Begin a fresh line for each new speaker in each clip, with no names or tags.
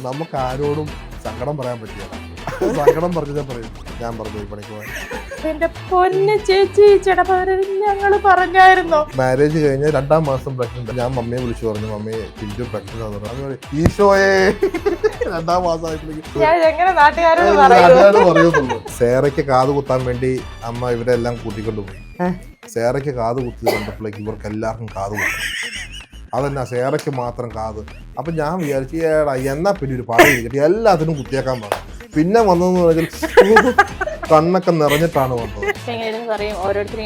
നമുക്ക് ആരോടും സങ്കടം പറയാൻ പറ്റിയല്ല. സങ്കടം പറഞ്ഞാൽ പറയും ഞാൻ പറഞ്ഞു ഈ പണിക്ക് പോകാൻ.
എന്റെ പൊന്ന് ചേച്ചി ചേട്ടാ ഞങ്ങള് പറഞ്ഞായിരുന്നോ?
മാരേജ് കഴിഞ്ഞ 2-ാം മാസം പ്രഗ്നന്റ്. ഞാൻ മമ്മിയെ വിളിച്ചു പറഞ്ഞു മമ്മിയെ ചിഞ്ചു പ്രഗ്നന്റ് ആണെന്ന് പറഞ്ഞു. ഈശോയെ 2-ാം മാസം ആയപ്പോഴേക്കും
ഞാൻ എങ്ങനെ നാട്ടുകാരോട്
പറയുന്നുള്ളൂ. സേറയ്ക്ക് കാത് കുത്താൻ വേണ്ടി അമ്മ ഇവരെല്ലാം കൂട്ടിക്കൊണ്ടുപോയി. സേറയ്ക്ക് കാത് കുത്തി കണ്ടപ്പോഴേക്ക് ഇവർക്ക് എല്ലാവർക്കും കാത് കുത്തി. അതെന്നാ സേറയ്ക്ക് മാത്രം കാത്. അപ്പൊ ഞാൻ വിചാരിച്ചു ഏടാ എന്നാ പിന്നെ ഒരു പാടി കിട്ടി എല്ലാത്തിനും കുത്തിയേക്കാൻ പറഞ്ഞു. പിന്നെ വന്നതെന്ന് പറഞ്ഞാൽ കണ്ണൊക്കെ നിറഞ്ഞിട്ടാണ് വന്നത്.
എങ്ങനെയായിരുന്നു പറയും ഓരോരുത്തരും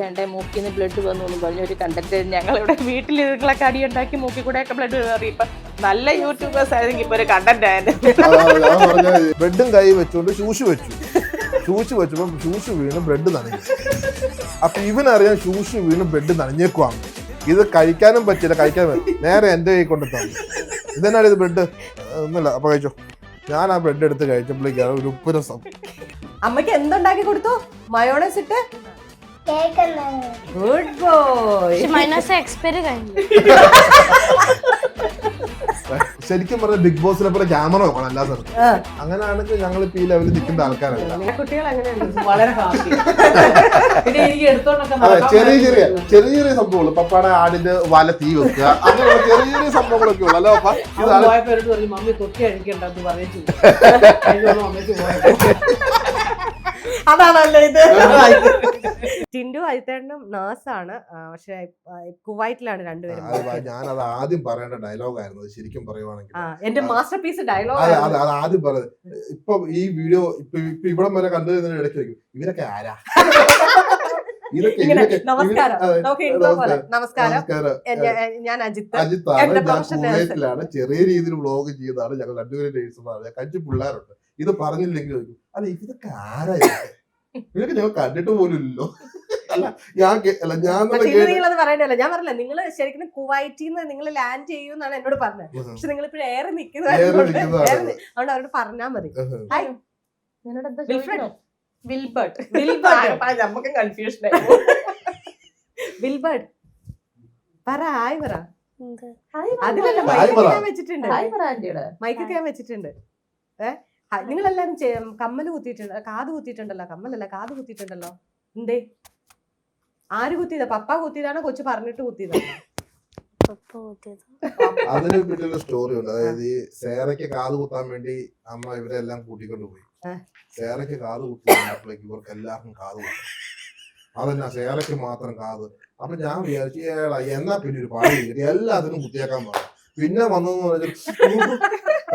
എന്റെ മൂക്കിൽ നിന്ന് ബ്ലഡ് വന്നു പറഞ്ഞൊരു കണ്ടന്റ് ഞങ്ങളിവിടെ വീട്ടിൽ നിങ്ങളൊക്കെ അടി ഉണ്ടാക്കി മൂക്കിൽ കൂടെ ഒക്കെ ബ്ലഡ് കയറി. ഇപ്പൊ നല്ല യൂട്യൂബേഴ്സ് ആയിരുന്നെങ്കിൽ ഇപ്പൊ ഒരു കണ്ടന്റ് ആയിരുന്നു.
ഞാൻ പറഞ്ഞ ബ്രെഡും കൈ വെച്ചുകൊണ്ട് ഷൂസ് വെച്ചപ്പോ ഷൂസ് വീണ് ബ്രെഡ് നനഞ്ഞു. അപ്പൊ ഇവനറിയാം ഷൂസ് വീണ് ബ്രെഡ് നനഞ്ഞേക്കുവാണ്. ഇത് കഴിക്കാനും പറ്റില്ല. നേരെ എന്റെ കൈ കൊണ്ട് തന്നു. ഇതെന്നാണ് ഇത് ബ്രെഡ് ഒന്നുമില്ല. അപ്പൊ കഴിച്ചോ. ഞാൻ ആ ബ്രെഡ് എടുത്ത് കഴിച്ചപ്പോഴേക്കാണ് ഒരു ഉപ്പ് രസം.
അമ്മക്ക് എന്തുണ്ടാക്കി കൊടുത്തു? മയോണൈസ് ഇട്ട് ഗുഡ് ബോയ്.
ശരിക്കും പറഞ്ഞ ബിഗ് ബോസിനെ പോലെ ക്യാമറ വെക്കണം എല്ലാ സ്ഥലത്തും. അങ്ങനെയാണെങ്കിൽ ഞങ്ങൾ ഇപ്പൊ ഈ ലെവലിൽ നിൽക്കേണ്ട ആൾക്കാരല്ല.
കുട്ടികൾ അങ്ങനെയുണ്ട്, വളരെ ഹാപ്പി.
ചെറിയ ചെറിയ സംഭവങ്ങൾ. പപ്പാടെ ആടിന്റെ വല തീ വെക്കുക, അങ്ങനെയുള്ള ചെറിയ ചെറിയ സംഭവങ്ങളൊക്കെ ഉള്ളു. അല്ലേ പപ്പ?
മമ്മി തൊട്ടി അഴിക്കണ്ടെന്ന് പറഞ്ഞു. അതാണല്ലേ ഇത്. ടിൻഡു അജിത്തേട്ടനും നാസാണ്. പക്ഷെ കുവൈറ്റിലാണ് രണ്ടുപേരും.
ഞാനത് ആദ്യം പറയേണ്ട ഡയലോഗായിരുന്നു ശരിക്കും പറയുവാണെങ്കിൽ.
എന്റെ മാസ്റ്റർ പീസ് ഡയലോഗ്
അത് ആദ്യം പറയുന്നത്. ഇപ്പൊ ഈ വീഡിയോ ഇപ്പൊ ഇവിടം വരെ കണ്ടു കഴിഞ്ഞ ഇടയ്ക്ക് വയ്ക്കും ഇവരൊക്കെ ആരാ?
നമസ്കാരം. ഞാൻ അജിത്താണ്.
കുവൈറ്റിലാണ്. ചെറിയ രീതിയിൽ വ്ളോഗ് ചെയ്താണ്. ഞങ്ങൾ രണ്ടുപേരും നേഴ്സുമാരാണ്. 5 പിള്ളേരുണ്ട്. ഇത് പറഞ്ഞില്ലെങ്കിൽ അല്ല ഇതൊക്കെ ആരാ? ഇതൊക്കെ ഞങ്ങൾ കണ്ടിട്ട് പോലും ഇല്ലല്ലോ.
നിങ്ങളത് പറയണ്ടല്ലോ. ഞാൻ പറഞ്ഞില്ല നിങ്ങൾ ശരിക്കും കുവൈറ്റിന്ന് നിങ്ങൾ ലാൻഡ് ചെയ്യൂന്നാണ് എന്നോട് പറഞ്ഞത്. പക്ഷെ നിങ്ങൾ ഇപ്പോഴും ഏറെ നിൽക്കുന്നത് അതുകൊണ്ട് അവരോട് പറഞ്ഞാൽ മതി.
നമുക്ക് കൺഫ്യൂഷൻ.
വിൽബർട്ട് പറ. ഹായ് പറ. അതിലല്ല മൈക്കൊക്കെ വെച്ചിട്ടുണ്ട്. മൈക്കൊക്കെ ഞാൻ വെച്ചിട്ടുണ്ട്. നിങ്ങളെല്ലാരും കമ്മല് കുത്തിയിട്ടുണ്ട്, കാത് കുത്തിയിട്ടുണ്ടല്ലോ. കമ്മലല്ല, കാത് കുത്തിയിട്ടുണ്ടല്ലോ. എന്തേ? ആര് കുത്തിയതാ? പപ്പ കുത്തിയതാണോ കൊച്ചു പറഞ്ഞിട്ട് കുത്തിയതാണോ?
അതിനെ പറ്റിയുള്ള സ്റ്റോറി ഉണ്ട്. അതായത് ഈ സേറയ്ക്ക് കാത് കുത്താൻ വേണ്ടി അമ്മ ഇവരെല്ലാം കൂട്ടിക്കൊണ്ടുപോയി. സേറയ്ക്ക് കാത് കുത്തിയപ്പോഴേക്ക് ഇവർക്ക് എല്ലാവർക്കും കാത് കുത്തി. അതെന്നാ സേറയ്ക്ക് മാത്രം കാത്. അപ്പൊ ഞാൻ വിചാരിച്ചു എന്നാ പിന്നെ ഒരു പാടി കിട്ടി എല്ലാത്തിനും കുത്തിയേക്കാൻ പറഞ്ഞു. പിന്നെ വന്നതെന്ന് പറഞ്ഞാൽ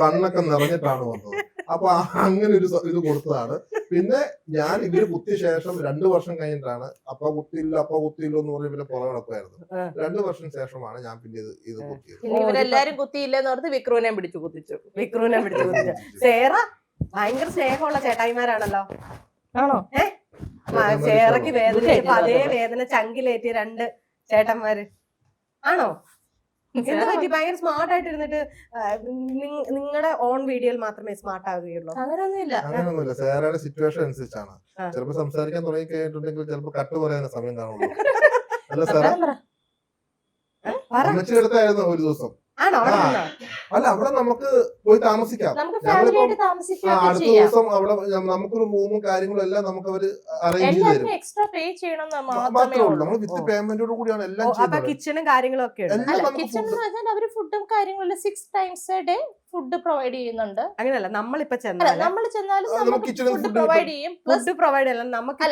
കണ്ണൊക്കെ നിറഞ്ഞിട്ടാണ് വന്നത്. അപ്പൊ അങ്ങനെ ഒരു ഇത് കൊടുത്തതാണ്. പിന്നെ ഞാൻ ഇവര് കുത്തിയ ശേഷം 2 വർഷം കഴിഞ്ഞിട്ടാണ് അപ്പ കുത്തിയില്ല എന്ന് പറഞ്ഞ് ഇവരെ പുറകെ നടക്കുമായിരുന്നു. 2 വർഷം ശേഷമാണ് ഞാൻ പിന്നെ ഇത് കുത്തിയത്.
ഇവരെല്ലാരും കുത്തിയില്ലെന്ന് ഓർത്ത് വിക്രുവിനെ പിടിച്ചു കുത്തിച്ചു.
സേറ ഭയങ്കര സ്നേഹമുള്ള ചേട്ടായിമാരാണല്ലോ.
ആണോ?
സേറയ്ക്ക് വേദന അതേ വേദന ചങ്കിലേറ്റിയ 2 ചേട്ടന്മാര് ആണോ? എന്ത് പറ്റി? ഭയങ്കര സ്മാർട്ട് ആയിട്ട് ഇരുന്നിട്ട് നിങ്ങളുടെ ഓൺ വീഡിയോയിൽ മാത്രമേ സ്മാർട്ട് ആവുകയുള്ളൂ?
അങ്ങനെയൊന്നുമില്ല. സേറയുടെ സിറ്റുവേഷൻ അനുസരിച്ചാണ്. ചിലപ്പോ സംസാരിക്കാൻ തുടങ്ങി കഴിഞ്ഞിട്ടുണ്ടെങ്കിൽ ചിലപ്പോ കട്ട് പറയാൻ സമയം കാണുള്ളൂ. അല്ല സാറേ അമ്മച്ചിയെടുത്തായിരുന്നു ഒരു ദിവസം. അല്ല അവിടെ നമുക്ക് പോയി താമസിക്കാം. അടുത്ത ദിവസം അവിടെ നമുക്കൊരു റൂമും കാര്യങ്ങളും എല്ലാം നമുക്ക് അവര് അറേഞ്ച് ചെയ്ത് തരും.
എക്സ്ട്രാ പേ ചെയ്യണം
മാത്രമേ ഉള്ളൂ. നമ്മൾ വിത്ത് പേയ്മെന്റോട് കൂടിയാണ് എല്ലാം ചെയ്യുന്നത്.
കിച്ചണും കാര്യങ്ങളും ഒക്കെ
അവര് ഫുഡും കാര്യങ്ങളും 6 times a day food provide ചെയ്യുന്നുണ്ട്.
അങ്ങനെയല്ല നമ്മളിപ്പോ
നമ്മൾ ചെന്നാലും ഫുഡ് പ്രൊവൈഡ് ചെയ്യും.
ഫുഡ് പ്രൊവൈഡ് ചെയ്യണം. നമുക്ക്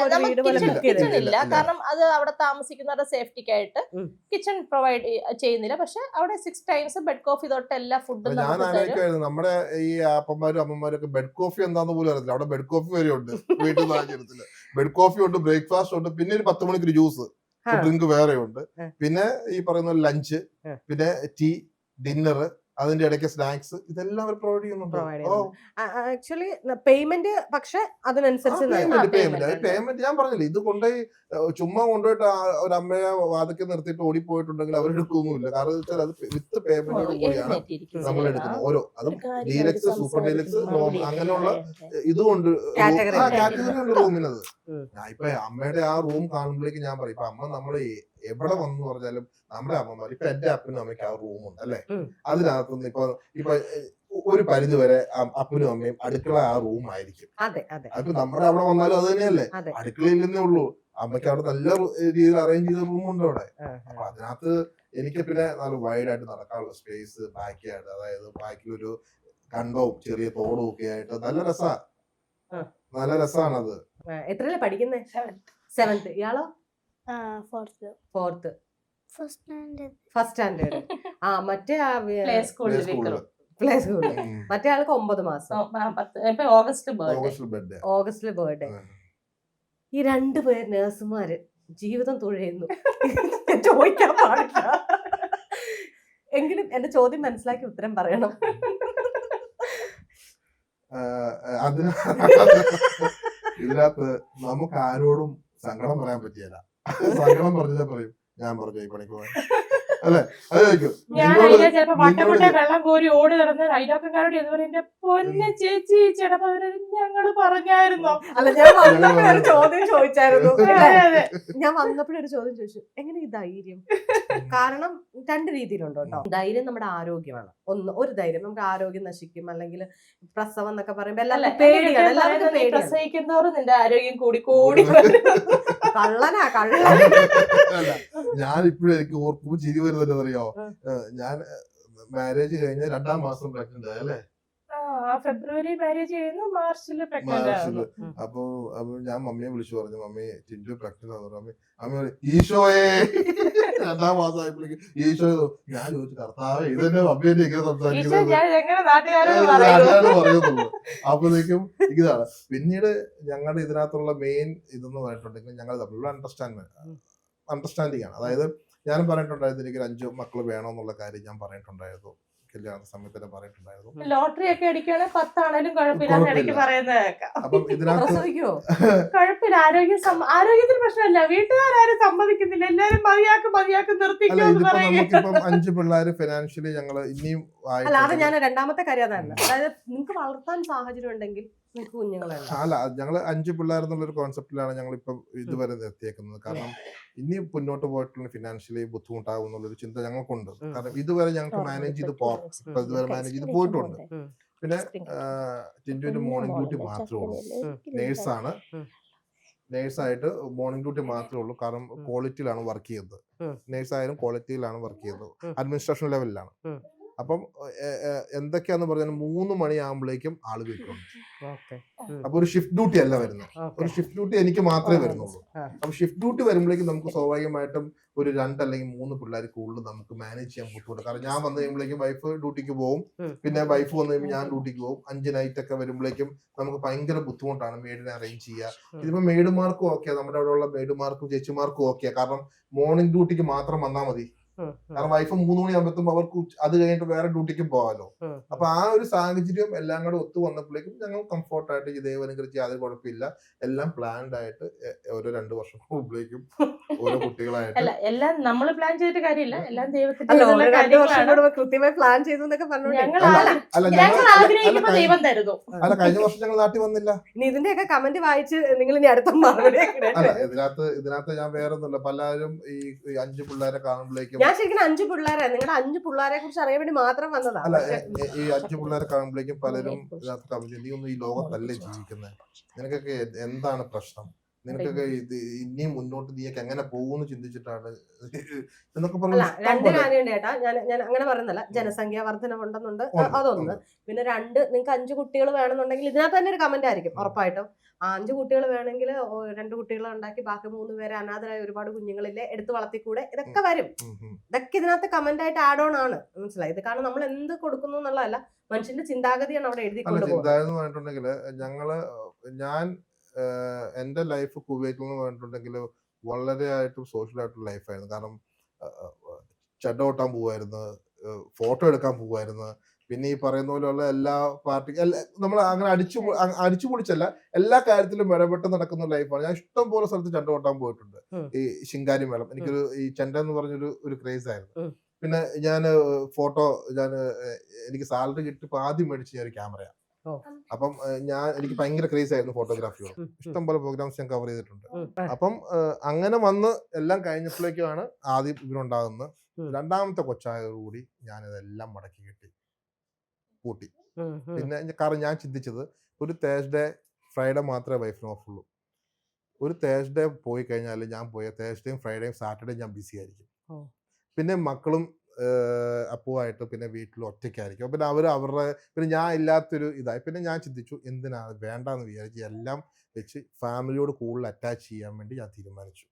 കിച്ചൺ ഇല്ല, കാരണം അത് അവിടെ താമസിക്കുന്നവരുടെ സേഫ്റ്റിക്കായിട്ട് കിച്ചൺ പ്രൊവൈഡ് ചെയ്യുന്നില്ല. പക്ഷെ അവിടെ 6 times ബെഡ് കോഫി തൊട്ട് എല്ലാ ഫുഡും
നമ്മുടെ ഈ അപ്പന്മാരും അമ്മമാരും ഒക്കെ ബെഡ് കോഫി എന്താന്ന് പോലും അറിയില്ല. അവിടെ ബെഡ് കോഫി വരെ ഉണ്ട്. വീട്ടിൽ സാഹചര്യത്തില് ബെഡ് കോഫി ഉണ്ട്, ബ്രേക്ക്ഫാസ്റ്റ് ഉണ്ട്, പിന്നെ ഒരു 10 മണിക്ക് ജ്യൂസ് ഡ്രിങ്ക് വേറെ ഉണ്ട്, പിന്നെ ഈ പറയുന്ന ലഞ്ച്, പിന്നെ ടീ, ഡിന്നർ, അതിന്റെ ഇടയ്ക്ക് സ്നാക്സ്, ഇതെല്ലാം അവർ പ്രൊവൈഡ് ചെയ്യുന്നുണ്ട്.
ആക്ച്വലി പേയ്മെന്റ് പക്ഷെ അതിനനുസരിച്ച്
പേയ്മെന്റ് ഞാൻ പറഞ്ഞില്ല. ഇത് കൊണ്ടുപോയി ചുമ്മാ കൊണ്ടുപോയിട്ട് ഒരു അമ്മയെ വാതിക്കെ നിർത്തിയിട്ട് ഓടിപ്പോയിട്ടുണ്ടെങ്കിൽ അവരെടുക്കൊന്നുമില്ല. കാരണം വെച്ചാൽ അത് വിത്ത് പേയ്മെന്റോട് കൂടിയാണ് നമ്മൾ എടുക്കുന്നത്. ഓരോ അതും ഡീലക്സ്, സൂപ്പർ ഡീലക്സ്, അങ്ങനെയുള്ള ഇതുകൊണ്ട് കാറ്റഗറി ഉണ്ട് റൂമിനത്. ഞാൻ ഇപ്പൊ അമ്മയുടെ ആ റൂം കാണുമ്പോഴേക്ക് ഞാൻ പറയും, ഇപ്പൊ അമ്മ നമ്മള് എവിടെ വന്നു പറഞ്ഞാലും നമ്മുടെ അമ്മമാർ, ഇപ്പൊ എന്റെ അപ്പനും അമ്മയ്ക്ക് ആ റൂമുണ്ട് അല്ലെ, അതിനകത്തുനിന്ന് ഇപ്പൊ ഒരു പരിധി വരെ അപ്പനും അമ്മയും അടുക്കള ആ റൂം ആയിരിക്കും.
അതെ അതെ
അപ്പൊ നമ്മുടെ അവിടെ വന്നാലും അത് തന്നെയല്ലേ,
അതെ.
അടുക്കളയില്ലെന്നേ ഉള്ളൂ. അമ്മയ്ക്ക് അവിടെ നല്ല രീതിയിൽ അറേഞ്ച് ചെയ്ത റൂമുണ്ട് അവിടെ. അപ്പൊ അതിനകത്ത് എനിക്ക് പിന്നെ നല്ല വൈഡ് ആയിട്ട് നടക്കാനുള്ള സ്പേസ് ബാക്കിയായിട്ട്, അതായത് ബാക്കിലൊരു കണ്ടവും ചെറിയ തോടും ഒക്കെ ആയിട്ട് നല്ല രസമാണത്.
എത്രയല്ലേ പഠിക്കുന്നേ? 7th. ഇയാളോ? 4th. First standard. ആ മറ്റേ
പ്ലേ സ്കൂളിൽ
പ്ലേ സ്കൂളിൽ. മറ്റേ ആൾക്ക് 9 മാസം. ഓഗസ്റ്റില് ബർത്ത്ഡേ. ഈ 2 പേർ നഴ്സുമാര് ജീവിതം തുഴയുന്നു. ചോദിക്കാൻ പാടില്ല, എങ്കിലും എന്റെ ചോദ്യം മനസ്സിലാക്കി ഉത്തരം പറയണം.
ഇതിനകത്ത് നമുക്ക് ആരോടും സങ്കടം പറയാൻ പറ്റിയല്ല. സങ്കടം പറഞ്ഞാൽ പറയും ഞാൻ പറഞ്ഞു ഈ പണിക്ക് പോകാൻ അല്ലെ, അത് ചോദിക്കും.
വെള്ളം കോരി ഓടി നടന്ന് അയൽവക്കക്കാരോട് എന്ന് പറയുന്നത് പൊന്നെ ചേച്ചി ചിലപ്പോ ഞങ്ങള് പറഞ്ഞായിരുന്നോ?
അല്ല, ഞാൻ വന്നപ്പോഴൊരു ചോദ്യം ചോദിച്ചായിരുന്നു. ഞാൻ വന്നപ്പോഴൊരു ചോദ്യം ചോദിച്ചു, എങ്ങനെ ഈ ധൈര്യം? കാരണം 2 രീതിയിലുണ്ട് കേട്ടോ. ധൈര്യം നമ്മുടെ ആരോഗ്യമാണ്. ഒരു ധൈര്യം നമുക്ക് ആരോഗ്യം നശിക്കും, അല്ലെങ്കിൽ പ്രസവം എന്നൊക്കെ പറയുമ്പോ എല്ലാവർക്കും പേടിയാണ്. എല്ലാവർക്കും പേടിയാണ്.
പ്രസവിക്കുന്നവരും നിന്റെ ആരോഗ്യം കൂടി കൂടി
കള്ളനാ.
ഞാൻ ഇപ്പോഴും എനിക്ക് ഓർക്കുമ്പോ ചിരി വരുന്നത് അറിയോ, ഞാൻ മാരേജ് കഴിഞ്ഞ 2ാം മാസം പ്രഗ്നന്റ് അല്ലേ,
ഫെബ്രുവരി മാരേജ് ചെയ്യുന്നു, മാർച്ചില്
അപ്പൊ ഞാൻ മമ്മിയെ വിളിച്ചു പറഞ്ഞു, മമ്മി ചിഞ്ചു പ്രഗ്നന്റ് ആണെന്ന് പറഞ്ഞു. മമ്മി ഈശോയെ 2ാം മാസം ആയപ്പോഴേക്കും ഈശോ. ഞാൻ ചോദിച്ചു, കർത്താവേ ഇതെന്നെ മമ്മിയെ ഇങ്ങനെ സംസാരിക്കുന്നത് പറയുന്നുള്ളൂ. അപ്പോഴേക്കും ഇതാണ്. പിന്നീട് ഞങ്ങളുടെ ഇതിനകത്തുള്ള മെയിൻ ഇതെന്ന് പറഞ്ഞിട്ടുണ്ടെങ്കിൽ ഞങ്ങൾ തമ്മിലുള്ള അണ്ടർസ്റ്റാൻഡിങ് ആണ്. അതായത് ഞാനും പറഞ്ഞിട്ടുണ്ടായിരുന്നു എനിക്കൊരു 5 മക്കൾ വേണമെന്നുള്ള കാര്യം ഞാൻ പറഞ്ഞിട്ടുണ്ടായിരുന്നു, കല്യാണ സമയത്ത് തന്നെ പറഞ്ഞിട്ടുണ്ടായിരുന്നു.
ലോട്ടറി ഒക്കെ അടിക്കുകയാണെങ്കിൽ 10 ആണേലും കുഴപ്പമില്ല ഇടയ്ക്ക് പറയുന്നത് കേൾക്കാം.
അപ്പം ഇതിനകത്ത്
കുഴപ്പമില്ല, ആരോഗ്യത്തിന് പ്രശ്നമല്ല, വീട്ടുകാരും സമ്മതിക്കുന്നില്ല, എല്ലാരും മതിയാക്കും നിർത്തിക്കും.
നമുക്കിപ്പം 5 പിള്ളേര് ഫിനാൻഷ്യലി ഞങ്ങള് ഇനിയും
അത് ഞാൻ 2ാമത്തെ കാര്യം അതാണ്. അതായത് നിങ്ങൾക്ക് വളർത്താൻ സാഹചര്യം ഉണ്ടെങ്കിൽ
അല്ല, ഞങ്ങള് 5 പിള്ളേർ എന്നുള്ളൊരു കോൺസെപ്റ്റിലാണ് ഞങ്ങൾ ഇപ്പം ഇതുവരെ എത്തിയേക്കുന്നത്. കാരണം ഇനി മുന്നോട്ട് പോയിട്ടുള്ള ഫിനാൻഷ്യലി ബുദ്ധിമുട്ടാകും എന്നുള്ളൊരു ചിന്ത ഞങ്ങൾക്കുണ്ട്. കാരണം ഇതുവരെ ഞങ്ങൾക്ക് മാനേജ് ചെയ്ത് മാനേജ് ചെയ്ത് പോയിട്ടുണ്ട്. പിന്നെ ചിഞ്ചുവിന്റെ മോർണിംഗ് ഡ്യൂട്ടി മാത്രമേ ഉള്ളൂ. നേഴ്സാണ്, നേഴ്സായിട്ട് മോർണിംഗ് ഡ്യൂട്ടി മാത്രമേ ഉള്ളൂ. കാരണം ക്വാളിറ്റിയിലാണ് വർക്ക് ചെയ്യുന്നത്. നേഴ്സായാലും ക്വാളിറ്റിയിലാണ് വർക്ക് ചെയ്യുന്നത്, അഡ്മിനിസ്ട്രേഷൻ ലെവലിലാണ്. അപ്പം എന്തൊക്കെയാന്ന് പറഞ്ഞാൽ 3 മണിയാകുമ്പോഴേക്കും ആള് വീട്ടിലുണ്ട്. അപ്പൊ ഒരു ഷിഫ്റ്റ് ഡ്യൂട്ടി അല്ല വരുന്നത്, ഒരു ഷിഫ്റ്റ് ഡ്യൂട്ടി എനിക്ക് മാത്രമേ വരുന്നുള്ളൂ. അപ്പൊ ഷിഫ്റ്റ് ഡ്യൂട്ടി വരുമ്പോഴേക്കും നമുക്ക് സ്വാഭാവികമായിട്ടും ഒരു 2 അല്ലെങ്കിൽ 3 പിള്ളേർ കൂടുതൽ നമുക്ക് മാനേജ് ചെയ്യാൻ ബുദ്ധിമുട്ട്. കാരണം ഞാൻ വന്നു കഴിയുമ്പോഴേക്കും വൈഫ് ഡ്യൂട്ടിക്ക് പോകും, പിന്നെ വൈഫ് വന്നു കഴിയുമ്പോൾ ഞാൻ ഡ്യൂട്ടിക്ക് പോകും. 5 നൈറ്റ് ഒക്കെ വരുമ്പോഴേക്കും നമുക്ക് ഭയങ്കര ബുദ്ധിമുട്ടാണ് മെയ്ഡിനെ അറേഞ്ച് ചെയ്യുക. ഇതിപ്പോ മെയ്ഡുമാർക്കും ഓക്കെ, നമ്മുടെ അവിടെ ഉള്ള മെയ്ഡുമാർക്കും ചേച്ചിമാർക്കും ഓക്കെ, കാരണം മോർണിംഗ് ഡ്യൂട്ടിക്ക് മാത്രം വന്നാൽ മതി. കാരണം വൈഫ് 3 മണിയാകുമ്പോഴത്തും അവർക്ക് അത് കഴിഞ്ഞിട്ട് വേറെ ഡ്യൂട്ടിക്കും പോകാമല്ലോ. അപ്പൊ ആ ഒരു സാഹചര്യം എല്ലാം കൂടെ ഒത്തു വന്നപ്പോഴേക്കും ഞങ്ങൾ കംഫോർട്ടായിട്ട് ദൈവനുഗ്രഹിച്ച് യാതൊരു കുഴപ്പമില്ല, എല്ലാം പ്ലാൻഡ് ആയിട്ട് ഓരോ 2 വർഷം മുമ്പിലേക്കും ഓരോ കുട്ടികളായിട്ട്
എല്ലാം നമ്മൾ പ്ലാൻ ചെയ്തിട്ട് കാര്യമില്ല, എല്ലാം ദൈവത്തിന്റെ
കൃത്യമായി പ്ലാൻ ചെയ്തു എന്നൊക്കെ പറഞ്ഞു.
അല്ല, കഴിഞ്ഞ വർഷം ഞങ്ങൾ നാട്ടിൽ വന്നില്ല.
ഇതിന്റെയൊക്കെ കമന്റ് വായിച്ച് നിങ്ങൾ ഇനി അടുത്ത മറുപടി.
അല്ല, ഇതിനകത്ത് ഞാൻ വേറെ ഒന്നുമില്ല. പലരും ഈ 5 പിള്ളേരെ കാണുമ്പോഴേക്കും
ഞാൻ ശരിക്കും 5 പിള്ളേരെ, നിങ്ങളുടെ 5 പിള്ളേരെ കുറിച്ച് അറിയാൻ വേണ്ടി മാത്രം വന്നതാണ്.
അല്ല, ഈ 5 പിള്ളേരെ കാണുമ്പോഴേക്കും പലരും നീ ഒന്നും ഈ ലോകത്തല്ലേ ജീവിക്കുന്നത്, നിനക്കൊക്കെ എന്താണ് പ്രശ്നം, നിനക്കൊക്കെ ഇനിയും മുന്നോട്ട് നീയൊക്കെ എങ്ങനെ പോകുമെന്ന് ചിന്തിച്ചിട്ടാണ് എന്നൊക്കെ പറഞ്ഞു.
2 കാര്യമുണ്ട് ചേട്ടാ, ഞാൻ അങ്ങനെ പറയുന്നല്ല. ജനസംഖ്യ വർധനമുണ്ടെന്നുണ്ട്, അതൊന്ന്. പിന്നെ 2, നിങ്ങൾക്ക് 5 കുട്ടികൾ വേണമെന്നുണ്ടെങ്കിൽ ഇതിനകത്ത് തന്നെ ഒരു കമന്റ് ആയിരിക്കും ഉറപ്പായിട്ടും. 5 കുട്ടികൾ വേണമെങ്കിൽ 2 കുട്ടികളെ ഉണ്ടാക്കി ബാക്കി 3 പേരെ അനാഥരായ ഒരുപാട് കുഞ്ഞുങ്ങളില്ലേ, എടുത്ത് വളർത്തിക്കൂടെ, ഇതൊക്കെ വരും. ഇതൊക്കെ ഇതിനകത്ത് കമന്റ് ആയിട്ട് ആഡ് ഓൺ ആണ്, മനസ്സിലായി. ഇത് കാരണം നമ്മൾ എന്ത് കൊടുക്കുന്നു എന്നുള്ളതല്ല, മനുഷ്യന്റെ ചിന്താഗതിയാണ് അവിടെ എഴുതി
കൊണ്ടുപോകുന്നത്. ഞാൻ എന്റെ ലൈഫ് കുവൈറ്റിൽ എന്ന് പറഞ്ഞിട്ടുണ്ടെങ്കിൽ വളരെ ആയിട്ടും സോഷ്യൽ ആയിട്ടുള്ള ലൈഫായിരുന്നു. കാരണം ചെണ്ട കൊട്ടാൻ പോവായിരുന്നു, ഫോട്ടോ എടുക്കാൻ പോവായിരുന്നു, പിന്നെ ഈ പറയുന്ന പോലെയുള്ള എല്ലാ പാർട്ടിക്കും നമ്മൾ അങ്ങനെ അടിച്ചു പൊളിച്ചല്ല, എല്ലാ കാര്യത്തിലും ഇടപെട്ട് നടക്കുന്ന ലൈഫാണ്. ഞാൻ ഇഷ്ടം പോലെ സ്ഥലത്ത് ചെണ്ട കൊട്ടാൻ പോയിട്ടുണ്ട്. ഈ ശിങ്കാരി മേളം എനിക്കൊരു ഈ ചെണ്ട എന്ന് പറഞ്ഞൊരു ക്രേസ് ആയിരുന്നു. പിന്നെ ഞാൻ എനിക്ക് സാലറി കിട്ടിയപ്പോൾ ആദ്യം മേടിച്ച ഒരു ക്യാമറയാണ്. അപ്പം എനിക്ക് ഭയങ്കര ക്രേസ് ആയിരുന്നു ഫോട്ടോഗ്രാഫിയോട്. ഇഷ്ടംപോലെ പ്രോഗ്രാംസ് ഞാൻ കവർ ചെയ്തിട്ടുണ്ട്. അപ്പം അങ്ങനെ വന്ന് എല്ലാം കഴിഞ്ഞപ്പോഴേക്കാണ് ആദ്യം ഇവരുണ്ടാകുന്നത്. 2ാമത്തെ കൊച്ചായതോടുകൂടി ഞാനിതെല്ലാം മടക്കി കെട്ടി പൂട്ടി. പിന്നെ കാരണം ഞാൻ ചിന്തിച്ചത് ഒരു തേഴ്സ്ഡേ ഫ്രൈഡേ മാത്രമേ വൈഫിന് ഓഫ് ഉള്ളൂ. ഒരു തേഴ്സ്ഡേ പോയി കഴിഞ്ഞാൽ ഞാൻ പോയ തേഴ്സ്ഡേയും ഫ്രൈഡേയും സാറ്റർഡേയും ഞാൻ ബിസി ആയിരിക്കും. പിന്നെ മക്കളും അപ്പുവായിട്ട് പിന്നെ വീട്ടിൽ ഒറ്റയ്ക്കായിരിക്കും. പിന്നെ അവരുടെ പിന്നെ ഞാൻ ഇല്ലാത്തൊരു ഇതായി. പിന്നെ ഞാൻ ചിന്തിച്ചു എന്തിനാണ് വേണ്ടാന്ന് വിചാരിച്ച് എല്ലാം വെച്ച് ഫാമിലിയോട് കൂടുതൽ അറ്റാച്ച് ചെയ്യാൻ വേണ്ടി ഞാൻ തീരുമാനിച്ചു.